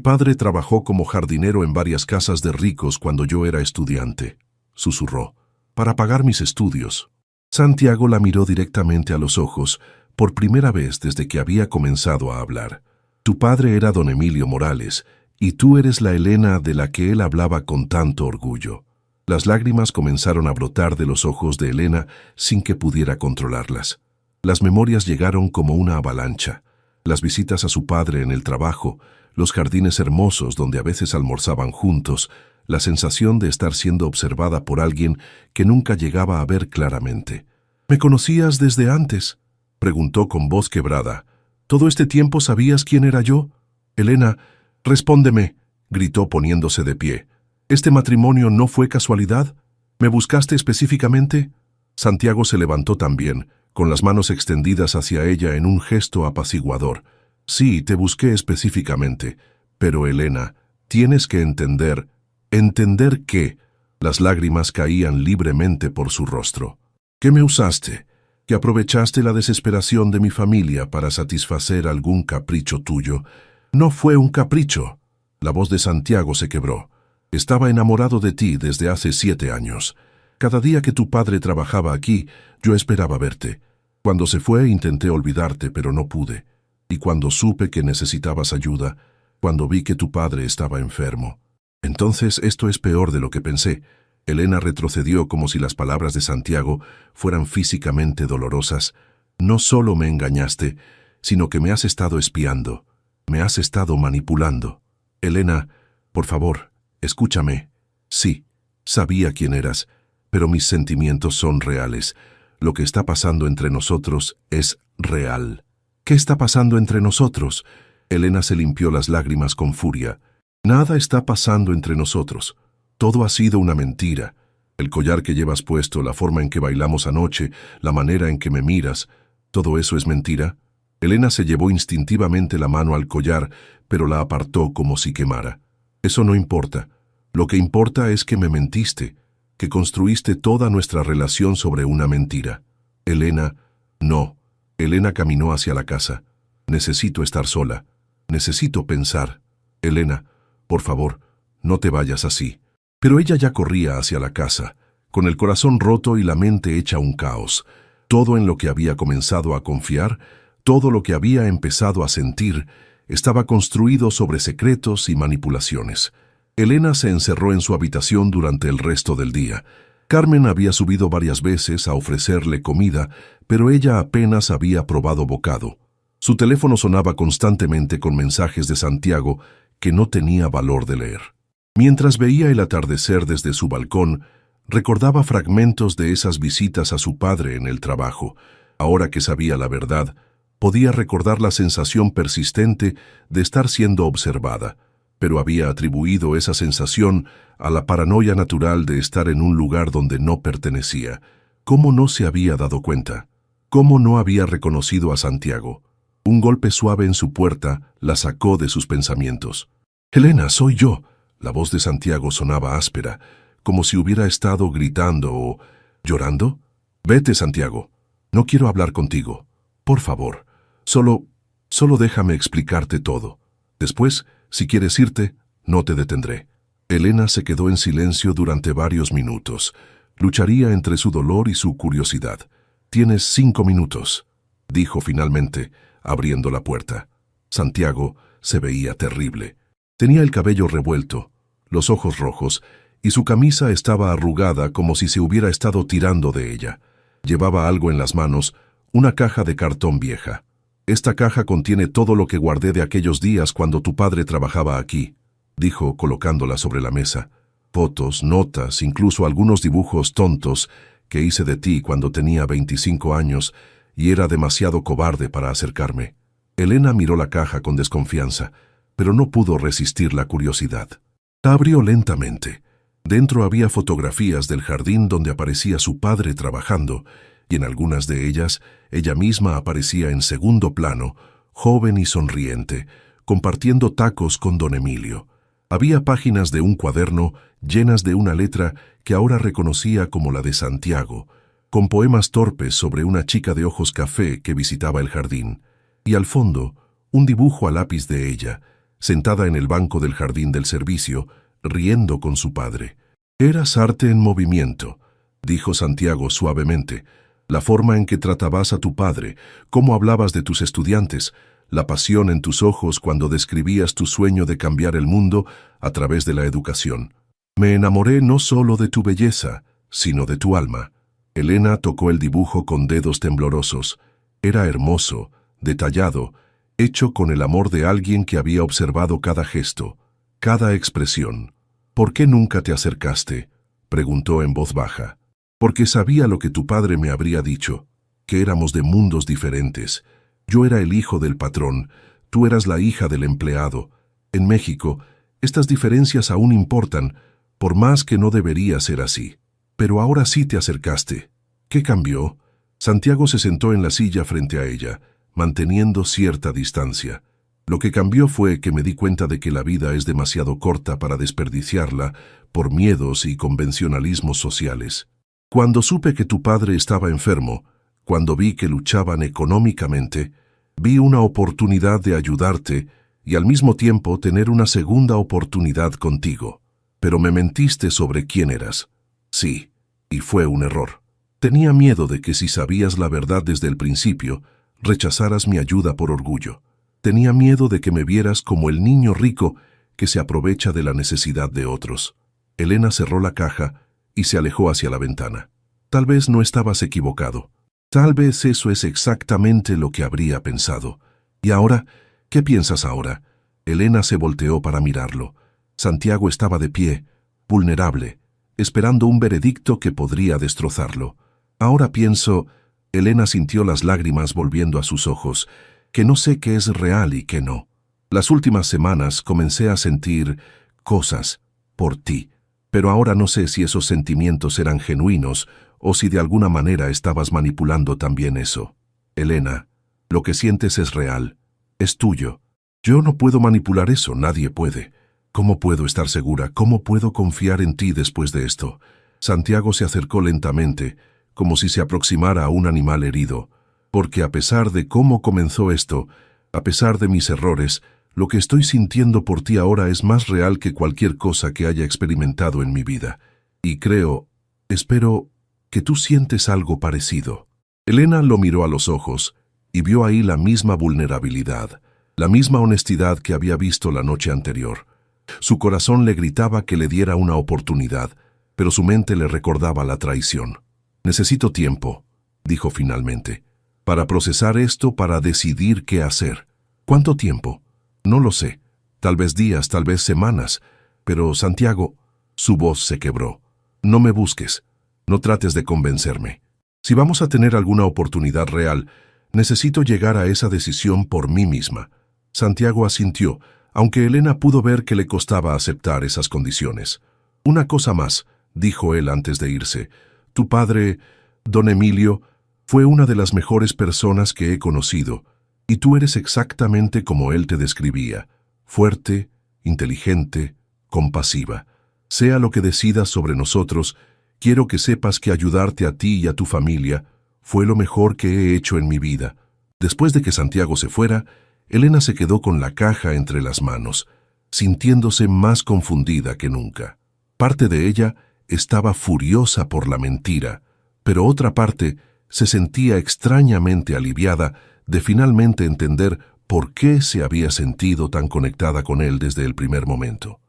padre trabajó como jardinero en varias casas de ricos cuando yo era estudiante», susurró, «para pagar mis estudios». Santiago la miró directamente a los ojos, por primera vez desde que había comenzado a hablar. «Tu padre era don Emilio Morales, y tú eres la Elena de la que él hablaba con tanto orgullo». Las lágrimas comenzaron a brotar de los ojos de Elena sin que pudiera controlarlas. Las memorias llegaron como una avalancha. Las visitas a su padre en el trabajo, los jardines hermosos donde a veces almorzaban juntos, la sensación de estar siendo observada por alguien que nunca llegaba a ver claramente. «¿Me conocías desde antes?», preguntó con voz quebrada. «¿Todo este tiempo sabías quién era yo?» «Elena, respóndeme», gritó poniéndose de pie. «¿Este matrimonio no fue casualidad? ¿Me buscaste específicamente?» Santiago se levantó también, con las manos extendidas hacia ella en un gesto apaciguador. «Sí, te busqué específicamente. Pero, Elena, tienes que entender». «¿Entender qué?». Las lágrimas caían libremente por su rostro. «¿Qué me usaste? ¿Que aprovechaste la desesperación de mi familia para satisfacer algún capricho tuyo?» «No fue un capricho». La voz de Santiago se quebró. «Estaba enamorado de ti desde hace 7 años. Cada día que tu padre trabajaba aquí, yo esperaba verte. Cuando se fue intenté olvidarte, pero no pude. Y cuando supe que necesitabas ayuda, cuando vi que tu padre estaba enfermo. Entonces esto es peor de lo que pensé». Elena retrocedió como si las palabras de Santiago fueran físicamente dolorosas. «No solo me engañaste, sino que me has estado espiando. Me has estado manipulando. Elena, por favor, escúchame. Sí, sabía quién eras, pero mis sentimientos son reales. Lo que está pasando entre nosotros es real». «¿Qué está pasando entre nosotros?». Elena se limpió las lágrimas con furia. «Nada está pasando entre nosotros. Todo ha sido una mentira. El collar que llevas puesto, la forma en que bailamos anoche, la manera en que me miras, ¿todo eso es mentira?». Elena se llevó instintivamente la mano al collar, pero la apartó como si quemara. «Eso no importa. Lo que importa es que me mentiste, que construiste toda nuestra relación sobre una mentira». «Elena, no». Elena caminó hacia la casa. «Necesito estar sola. Necesito pensar. Elena, por favor, no te vayas así». Pero ella ya corría hacia la casa, con el corazón roto y la mente hecha un caos. Todo en lo que había comenzado a confiar, todo lo que había empezado a sentir, estaba construido sobre secretos y manipulaciones. Elena se encerró en su habitación durante el resto del día. Carmen había subido varias veces a ofrecerle comida, pero ella apenas había probado bocado. Su teléfono sonaba constantemente con mensajes de Santiago que no tenía valor de leer. Mientras veía el atardecer desde su balcón, recordaba fragmentos de esas visitas a su padre en el trabajo. Ahora que sabía la verdad, podía recordar la sensación persistente de estar siendo observada, pero había atribuido esa sensación a la paranoia natural de estar en un lugar donde no pertenecía. ¿Cómo no se había dado cuenta? ¿Cómo no había reconocido a Santiago? Un golpe suave en su puerta la sacó de sus pensamientos. «Elena, soy yo». La voz de Santiago sonaba áspera, como si hubiera estado gritando o llorando. «Vete, Santiago. No quiero hablar contigo. Por favor. Solo déjame explicarte todo. Después, si quieres irte, no te detendré». Elena se quedó en silencio durante varios minutos. Lucharía entre su dolor y su curiosidad. «Tienes 5 minutos», dijo finalmente, abriendo la puerta. Santiago se veía terrible. Tenía el cabello revuelto, los ojos rojos, y su camisa estaba arrugada como si se hubiera estado tirando de ella. Llevaba algo en las manos, una caja de cartón vieja. «Esta caja contiene todo lo que guardé de aquellos días cuando tu padre trabajaba aquí», dijo colocándola sobre la mesa. «Fotos, notas, incluso algunos dibujos tontos que hice de ti cuando tenía 25 años y era demasiado cobarde para acercarme». Elena miró la caja con desconfianza, pero no pudo resistir la curiosidad. La abrió lentamente. Dentro había fotografías del jardín donde aparecía su padre trabajando, y en algunas de ellas ella misma aparecía en segundo plano, joven y sonriente, compartiendo tacos con don Emilio. Había páginas de un cuaderno llenas de una letra que ahora reconocía como la de Santiago, con poemas torpes sobre una chica de ojos café que visitaba el jardín, y al fondo, un dibujo a lápiz de ella, sentada en el banco del jardín del servicio, riendo con su padre. «Eras arte en movimiento», dijo Santiago suavemente. «La forma en que tratabas a tu padre, cómo hablabas de tus estudiantes, la pasión en tus ojos cuando describías tu sueño de cambiar el mundo a través de la educación. Me enamoré no solo de tu belleza, sino de tu alma». Elena tocó el dibujo con dedos temblorosos. Era hermoso, detallado, hecho con el amor de alguien que había observado cada gesto, cada expresión. «¿Por qué nunca te acercaste?», preguntó en voz baja. «Porque sabía lo que tu padre me habría dicho, que éramos de mundos diferentes. Yo era el hijo del patrón, tú eras la hija del empleado. En México, estas diferencias aún importan, por más que no debería ser así. Pero ahora sí te acercaste. ¿Qué cambió?». Santiago se sentó en la silla frente a ella, manteniendo cierta distancia. «Lo que cambió fue que me di cuenta de que la vida es demasiado corta para desperdiciarla por miedos y convencionalismos sociales. Cuando supe que tu padre estaba enfermo, cuando vi que luchaban económicamente, vi una oportunidad de ayudarte y al mismo tiempo tener una segunda oportunidad contigo. Pero me mentiste sobre quién eras. Sí, y fue un error. Tenía miedo de que si sabías la verdad desde el principio, rechazaras mi ayuda por orgullo. Tenía miedo de que me vieras como el niño rico que se aprovecha de la necesidad de otros». Elena cerró la caja y se alejó hacia la ventana. Tal vez no estabas equivocado. Tal vez eso es exactamente lo que habría pensado. «¿Y ahora? ¿Qué piensas ahora?». Elena se volteó para mirarlo. Santiago estaba de pie, vulnerable, esperando un veredicto que podría destrozarlo. «Ahora pienso», Elena sintió las lágrimas volviendo a sus ojos, «que no sé qué es real y qué no. Las últimas semanas comencé a sentir cosas por ti, pero ahora no sé si esos sentimientos eran genuinos o si de alguna manera estabas manipulando también eso. Elena, lo que sientes es real, es tuyo. Yo no puedo manipular eso, nadie puede. ¿Cómo puedo estar segura? ¿Cómo puedo confiar en ti después de esto?». Santiago se acercó lentamente, como si se aproximara a un animal herido. «Porque a pesar de cómo comenzó esto, a pesar de mis errores, lo que estoy sintiendo por ti ahora es más real que cualquier cosa que haya experimentado en mi vida. Y espero, que tú sientes algo parecido». Elena lo miró a los ojos y vio ahí la misma vulnerabilidad, la misma honestidad que había visto la noche anterior. Su corazón le gritaba que le diera una oportunidad, pero su mente le recordaba la traición. «Necesito tiempo», dijo finalmente, «para procesar esto, para decidir qué hacer». «¿Cuánto tiempo?» «No lo sé. Tal vez días, tal vez semanas. Pero, Santiago», su voz se quebró, «no me busques. No trates de convencerme. Si vamos a tener alguna oportunidad real, necesito llegar a esa decisión por mí misma». Santiago asintió, aunque Elena pudo ver que le costaba aceptar esas condiciones. «Una cosa más», dijo él antes de irse. «Tu padre, don Emilio, fue una de las mejores personas que he conocido, y tú eres exactamente como él te describía, fuerte, inteligente, compasiva. Sea lo que decidas sobre nosotros, quiero que sepas que ayudarte a ti y a tu familia fue lo mejor que he hecho en mi vida». Después de que Santiago se fuera, Elena se quedó con la caja entre las manos, sintiéndose más confundida que nunca. Parte de ella estaba furiosa por la mentira, pero otra parte se sentía extrañamente aliviada de finalmente entender por qué se había sentido tan conectada con él desde el primer momento.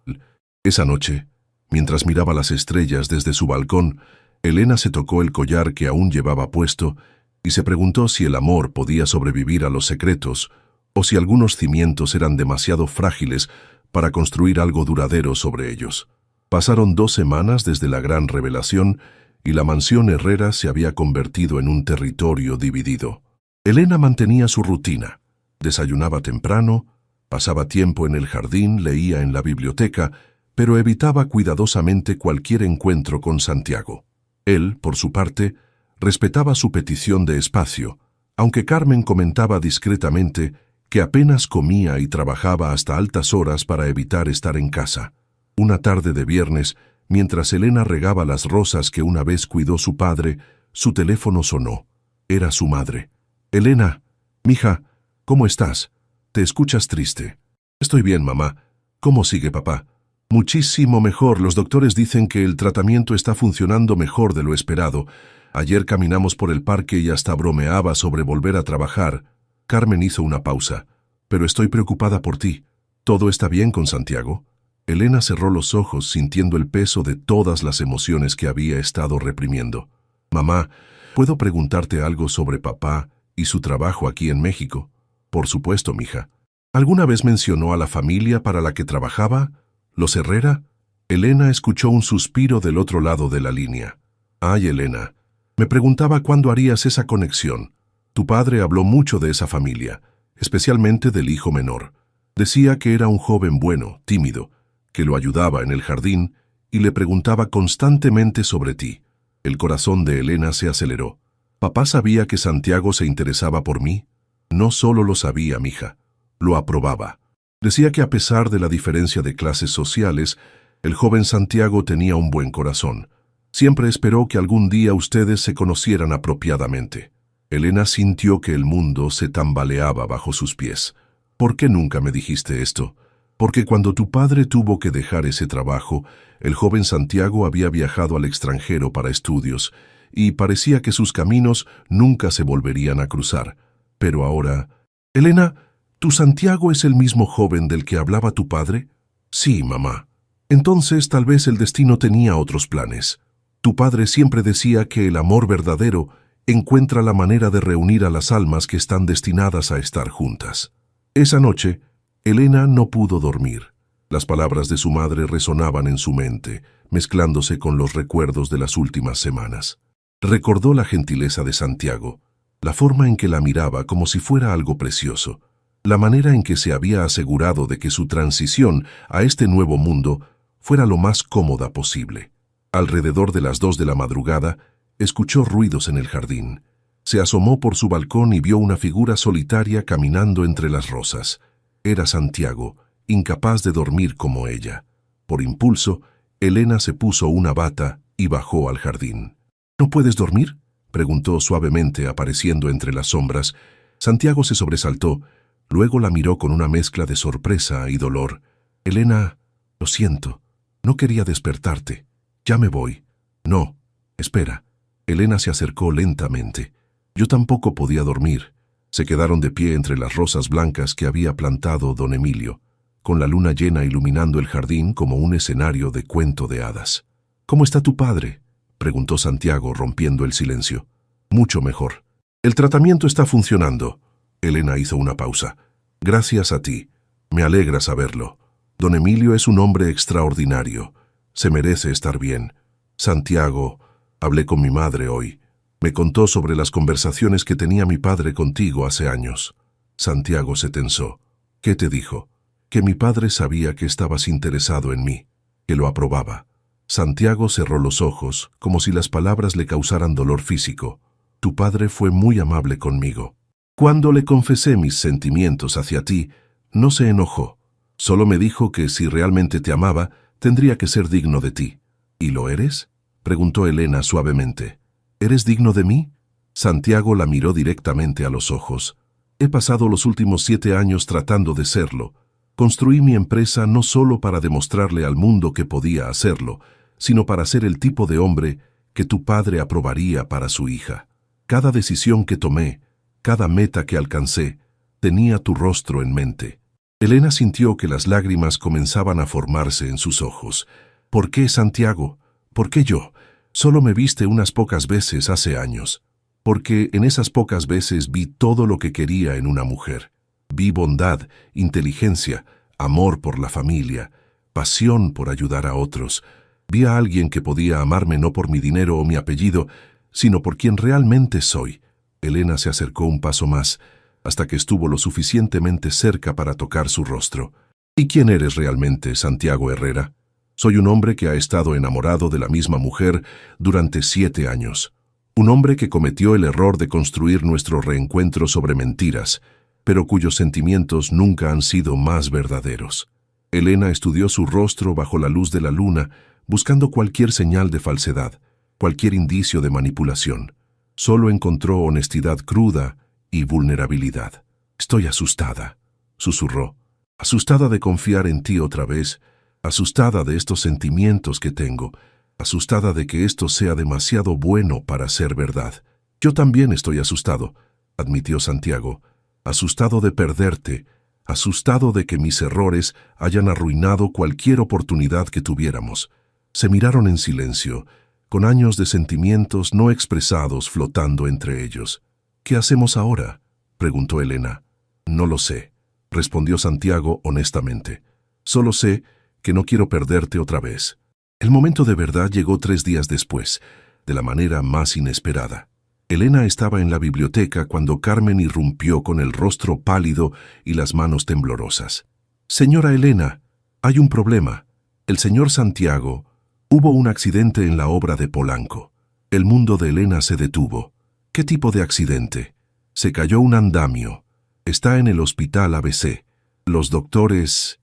Esa noche, mientras miraba las estrellas desde su balcón, Elena se tocó el collar que aún llevaba puesto y se preguntó si el amor podía sobrevivir a los secretos o si algunos cimientos eran demasiado frágiles para construir algo duradero sobre ellos. Pasaron 2 semanas desde la gran revelación y la mansión Herrera se había convertido en un territorio dividido. Elena mantenía su rutina. Desayunaba temprano, pasaba tiempo en el jardín, leía en la biblioteca, pero evitaba cuidadosamente cualquier encuentro con Santiago. Él, por su parte, respetaba su petición de espacio, aunque Carmen comentaba discretamente que apenas comía y trabajaba hasta altas horas para evitar estar en casa. Una tarde de viernes, mientras Elena regaba las rosas que una vez cuidó su padre, su teléfono sonó. Era su madre. «Elena, mija, ¿cómo estás? Te escuchas triste». «Estoy bien, mamá. ¿Cómo sigue papá?» «Muchísimo mejor. Los doctores dicen que el tratamiento está funcionando mejor de lo esperado. Ayer caminamos por el parque y hasta bromeaba sobre volver a trabajar». Carmen hizo una pausa. «Pero estoy preocupada por ti. ¿Todo está bien con Santiago?» Elena cerró los ojos sintiendo el peso de todas las emociones que había estado reprimiendo. «Mamá, ¿puedo preguntarte algo sobre papá y su trabajo aquí en México?» «Por supuesto, mija». «¿Alguna vez mencionó a la familia para la que trabajaba? ¿Los Herrera?» Elena escuchó un suspiro del otro lado de la línea. «Ay, Elena, me preguntaba cuándo harías esa conexión. Tu padre habló mucho de esa familia, especialmente del hijo menor. Decía que era un joven bueno, tímido, que lo ayudaba en el jardín y le preguntaba constantemente sobre ti». El corazón de Elena se aceleró. ¿Papá sabía que Santiago se interesaba por mí? No solo lo sabía, mija, lo aprobaba. Decía que a pesar de la diferencia de clases sociales, el joven Santiago tenía un buen corazón. Siempre esperó que algún día ustedes se conocieran apropiadamente. Elena sintió que el mundo se tambaleaba bajo sus pies. «¿Por qué nunca me dijiste esto?» «Porque cuando tu padre tuvo que dejar ese trabajo, el joven Santiago había viajado al extranjero para estudios, y parecía que sus caminos nunca se volverían a cruzar. Pero ahora...» «Elena, ¿tu Santiago es el mismo joven del que hablaba tu padre?» «Sí, mamá». «Entonces tal vez el destino tenía otros planes. Tu padre siempre decía que el amor verdadero encuentra la manera de reunir a las almas que están destinadas a estar juntas». Esa noche, Elena no pudo dormir. Las palabras de su madre resonaban en su mente, mezclándose con los recuerdos de las últimas semanas. Recordó la gentileza de Santiago, la forma en que la miraba como si fuera algo precioso, la manera en que se había asegurado de que su transición a este nuevo mundo fuera lo más cómoda posible. Alrededor de las 2 de la madrugada, escuchó ruidos en el jardín. Se asomó por su balcón y vio una figura solitaria caminando entre las rosas. Era Santiago, incapaz de dormir como ella. Por impulso, Elena se puso una bata y bajó al jardín. «¿No puedes dormir?», preguntó suavemente, apareciendo entre las sombras. Santiago se sobresaltó, luego la miró con una mezcla de sorpresa y dolor. «Elena, lo siento, no quería despertarte. Ya me voy». «No, espera». Elena se acercó lentamente. Yo tampoco podía dormir. Se quedaron de pie entre las rosas blancas que había plantado don Emilio, con la luna llena iluminando el jardín como un escenario de cuento de hadas. «¿Cómo está tu padre?», preguntó Santiago, rompiendo el silencio. «Mucho mejor. El tratamiento está funcionando». Elena hizo una pausa. «Gracias a ti. Me alegra saberlo. Don Emilio es un hombre extraordinario. Se merece estar bien. Santiago, hablé con mi madre hoy. Me contó sobre las conversaciones que tenía mi padre contigo hace años». Santiago se tensó. «¿Qué te dijo?» «Que mi padre sabía que estabas interesado en mí, que lo aprobaba». Santiago cerró los ojos, como si las palabras le causaran dolor físico. «Tu padre fue muy amable conmigo. Cuando le confesé mis sentimientos hacia ti, no se enojó. Solo me dijo que si realmente te amaba, tendría que ser digno de ti». «¿Y lo eres?», preguntó Elena suavemente. «¿Eres digno de mí?». Santiago la miró directamente a los ojos. «He pasado los últimos 7 años tratando de serlo. Construí mi empresa no solo para demostrarle al mundo que podía hacerlo, sino para ser el tipo de hombre que tu padre aprobaría para su hija. Cada decisión que tomé, cada meta que alcancé, tenía tu rostro en mente». Elena sintió que las lágrimas comenzaban a formarse en sus ojos. «¿Por qué, Santiago? ¿Por qué yo? Solo me viste unas pocas veces hace años. Porque en esas pocas veces vi todo lo que quería en una mujer. Vi bondad, inteligencia, amor por la familia, pasión por ayudar a otros. Vi a alguien que podía amarme no por mi dinero o mi apellido, sino por quien realmente soy». Elena se acercó un paso más, hasta que estuvo lo suficientemente cerca para tocar su rostro. «¿Y quién eres realmente, Santiago Herrera?». «Soy un hombre que ha estado enamorado de la misma mujer durante 7 años. Un hombre que cometió el error de construir nuestro reencuentro sobre mentiras, pero cuyos sentimientos nunca han sido más verdaderos». Elena estudió su rostro bajo la luz de la luna, buscando cualquier señal de falsedad, cualquier indicio de manipulación. Solo encontró honestidad cruda y vulnerabilidad. «Estoy asustada», susurró. «Asustada de confiar en ti otra vez, asustada de estos sentimientos que tengo, asustada de que esto sea demasiado bueno para ser verdad». «Yo también estoy asustado», admitió Santiago. «Asustado de perderte, asustado de que mis errores hayan arruinado cualquier oportunidad que tuviéramos». Se miraron en silencio, con años de sentimientos no expresados flotando entre ellos. «¿Qué hacemos ahora?», preguntó Elena. «No lo sé», respondió Santiago honestamente. «Solo sé que no quiero perderte otra vez». El momento de verdad llegó 3 días después, de la manera más inesperada. Elena estaba en la biblioteca cuando Carmen irrumpió con el rostro pálido y las manos temblorosas. «Señora Elena, hay un problema. El señor Santiago... Hubo un accidente en la obra de Polanco». El mundo de Elena se detuvo. «¿Qué tipo de accidente?». «Se cayó un andamio. Está en el hospital ABC. Los doctores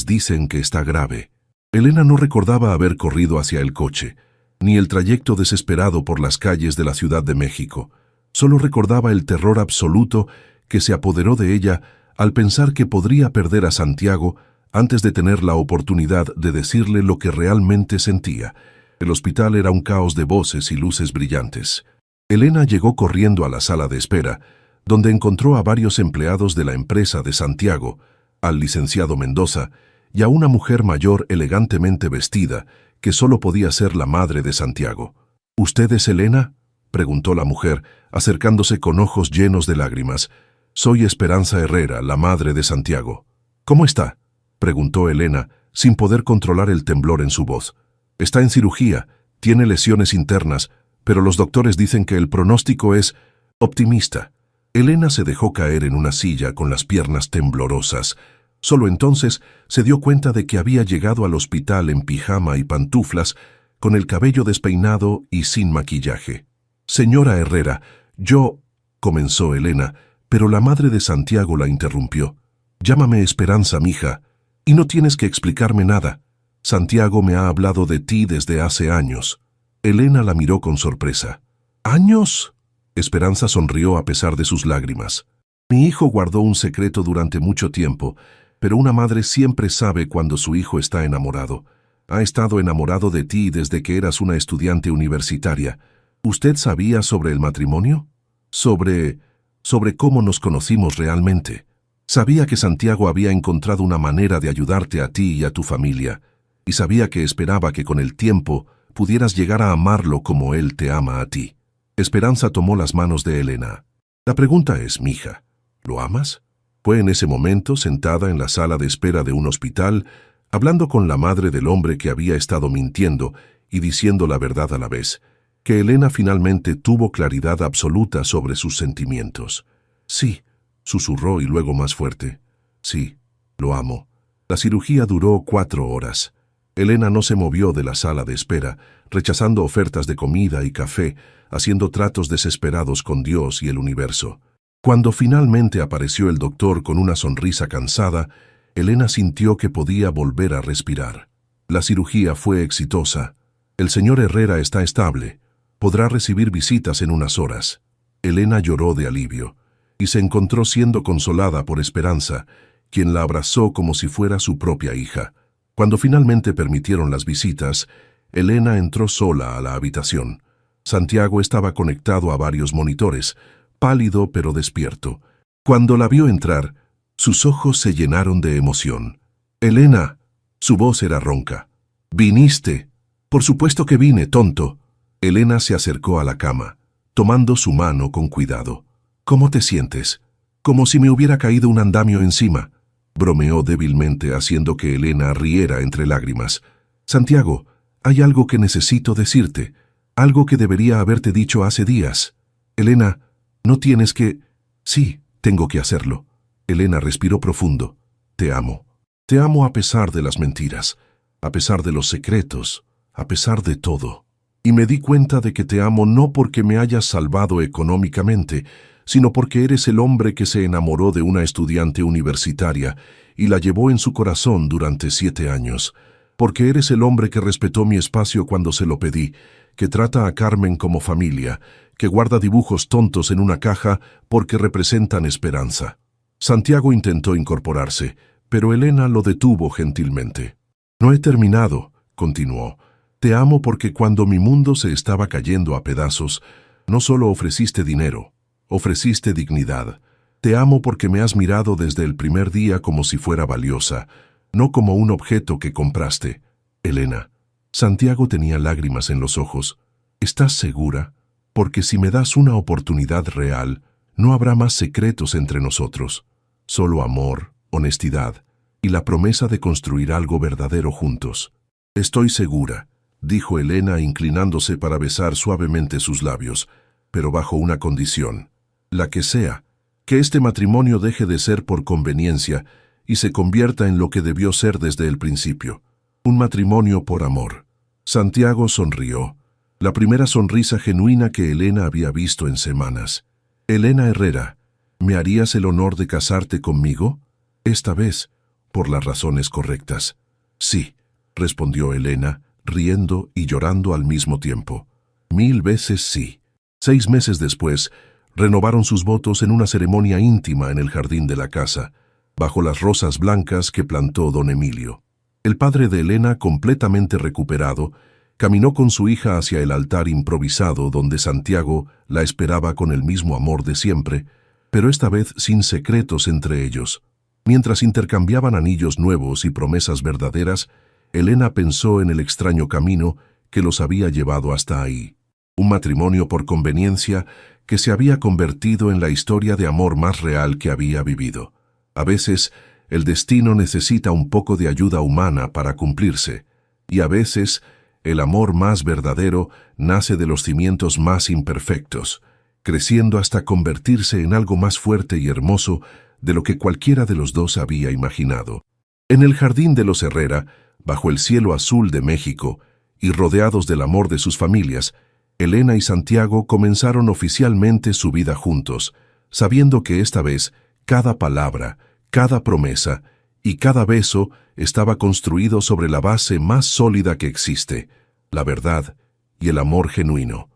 dicen que está grave». Elena no recordaba haber corrido hacia el coche, ni el trayecto desesperado por las calles de la Ciudad de México. Solo recordaba el terror absoluto que se apoderó de ella al pensar que podría perder a Santiago antes de tener la oportunidad de decirle lo que realmente sentía. El hospital era un caos de voces y luces brillantes. Elena llegó corriendo a la sala de espera, donde encontró a varios empleados de la empresa de Santiago, al licenciado Mendoza y a una mujer mayor elegantemente vestida, que solo podía ser la madre de Santiago. «¿Usted es Elena?», preguntó la mujer, acercándose con ojos llenos de lágrimas. «Soy Esperanza Herrera, la madre de Santiago». «¿Cómo está?», preguntó Elena, sin poder controlar el temblor en su voz. «Está en cirugía, tiene lesiones internas, pero los doctores dicen que el pronóstico es optimista». Elena se dejó caer en una silla con las piernas temblorosas. Solo entonces se dio cuenta de que había llegado al hospital en pijama y pantuflas, con el cabello despeinado y sin maquillaje. «Señora Herrera, yo...», comenzó Elena, pero la madre de Santiago la interrumpió. «Llámame Esperanza, mija, y no tienes que explicarme nada. Santiago me ha hablado de ti desde hace años». Elena la miró con sorpresa. «¿Años?». Esperanza sonrió a pesar de sus lágrimas. «Mi hijo guardó un secreto durante mucho tiempo, pero una madre siempre sabe cuando su hijo está enamorado. Ha estado enamorado de ti desde que eras una estudiante universitaria. ¿Usted sabía sobre el matrimonio?». sobre cómo nos conocimos realmente. Sabía que Santiago había encontrado una manera de ayudarte a ti y a tu familia, y sabía que esperaba que con el tiempo pudieras llegar a amarlo como él te ama a ti. Esperanza tomó las manos de Elena. La pregunta es, mija, ¿lo amas? Fue en ese momento, sentada en la sala de espera de un hospital, hablando con la madre del hombre que había estado mintiendo y diciendo la verdad a la vez, que Elena finalmente tuvo claridad absoluta sobre sus sentimientos. Sí, susurró y luego más fuerte. Sí, lo amo. La cirugía duró 4 horas. Elena no se movió de la sala de espera, rechazando ofertas de comida y café, haciendo tratos desesperados con Dios y el universo. Cuando finalmente apareció el doctor con una sonrisa cansada, Elena sintió que podía volver a respirar. La cirugía fue exitosa. El señor Herrera está estable. Podrá recibir visitas en unas horas. Elena lloró de alivio y se encontró siendo consolada por Esperanza, quien la abrazó como si fuera su propia hija. Cuando finalmente permitieron las visitas, Elena entró sola a la habitación. Santiago estaba conectado a varios monitores, pálido pero despierto. Cuando la vio entrar, sus ojos se llenaron de emoción. «Elena», su voz era ronca. «¿Viniste?» «Por supuesto que vine, tonto». Elena se acercó a la cama, tomando su mano con cuidado. «¿Cómo te sientes?» «Como si me hubiera caído un andamio encima», bromeó débilmente, haciendo que Elena riera entre lágrimas. «Santiago, hay algo que necesito decirte, algo que debería haberte dicho hace días». «Elena, no tienes que...» «Sí, tengo que hacerlo». Elena respiró profundo. «Te amo. Te amo a pesar de las mentiras, a pesar de los secretos, a pesar de todo. Y me di cuenta de que te amo no porque me hayas salvado económicamente, sino porque eres el hombre que se enamoró de una estudiante universitaria y la llevó en su corazón durante 7 años. Porque eres el hombre que respetó mi espacio cuando se lo pedí, que trata a Carmen como familia, que guarda dibujos tontos en una caja porque representan esperanza». Santiago intentó incorporarse, pero Elena lo detuvo gentilmente. «No he terminado», continuó. «Te amo porque cuando mi mundo se estaba cayendo a pedazos, no solo ofreciste dinero, ofreciste dignidad. Te amo porque me has mirado desde el primer día como si fuera valiosa, no como un objeto que compraste». «Elena». Santiago tenía lágrimas en los ojos. «¿Estás segura? Porque si me das una oportunidad real, no habrá más secretos entre nosotros. Solo amor, honestidad y la promesa de construir algo verdadero juntos». «Estoy segura», dijo Elena inclinándose para besar suavemente sus labios, «pero bajo una condición, la que sea, que este matrimonio deje de ser por conveniencia y se convierta en lo que debió ser desde el principio, un matrimonio por amor». Santiago sonrió, la primera sonrisa genuina que Elena había visto en semanas. «Elena Herrera, ¿me harías el honor de casarte conmigo? Esta vez, por las razones correctas». «Sí», respondió Elena, riendo y llorando al mismo tiempo. «1000 veces sí». 6 meses después, renovaron sus votos en una ceremonia íntima en el jardín de la casa, bajo las rosas blancas que plantó don Emilio. El padre de Elena, completamente recuperado, caminó con su hija hacia el altar improvisado donde Santiago la esperaba con el mismo amor de siempre, pero esta vez sin secretos entre ellos. Mientras intercambiaban anillos nuevos y promesas verdaderas, Elena pensó en el extraño camino que los había llevado hasta ahí. Un matrimonio por conveniencia que se había convertido en la historia de amor más real que había vivido. A veces, el destino necesita un poco de ayuda humana para cumplirse, y a veces, el amor más verdadero nace de los cimientos más imperfectos, creciendo hasta convertirse en algo más fuerte y hermoso de lo que cualquiera de los dos había imaginado. En el jardín de los Herrera, bajo el cielo azul de México, y rodeados del amor de sus familias, Elena y Santiago comenzaron oficialmente su vida juntos, sabiendo que esta vez cada palabra, cada promesa y cada beso estaba construido sobre la base más sólida que existe, la verdad y el amor genuino.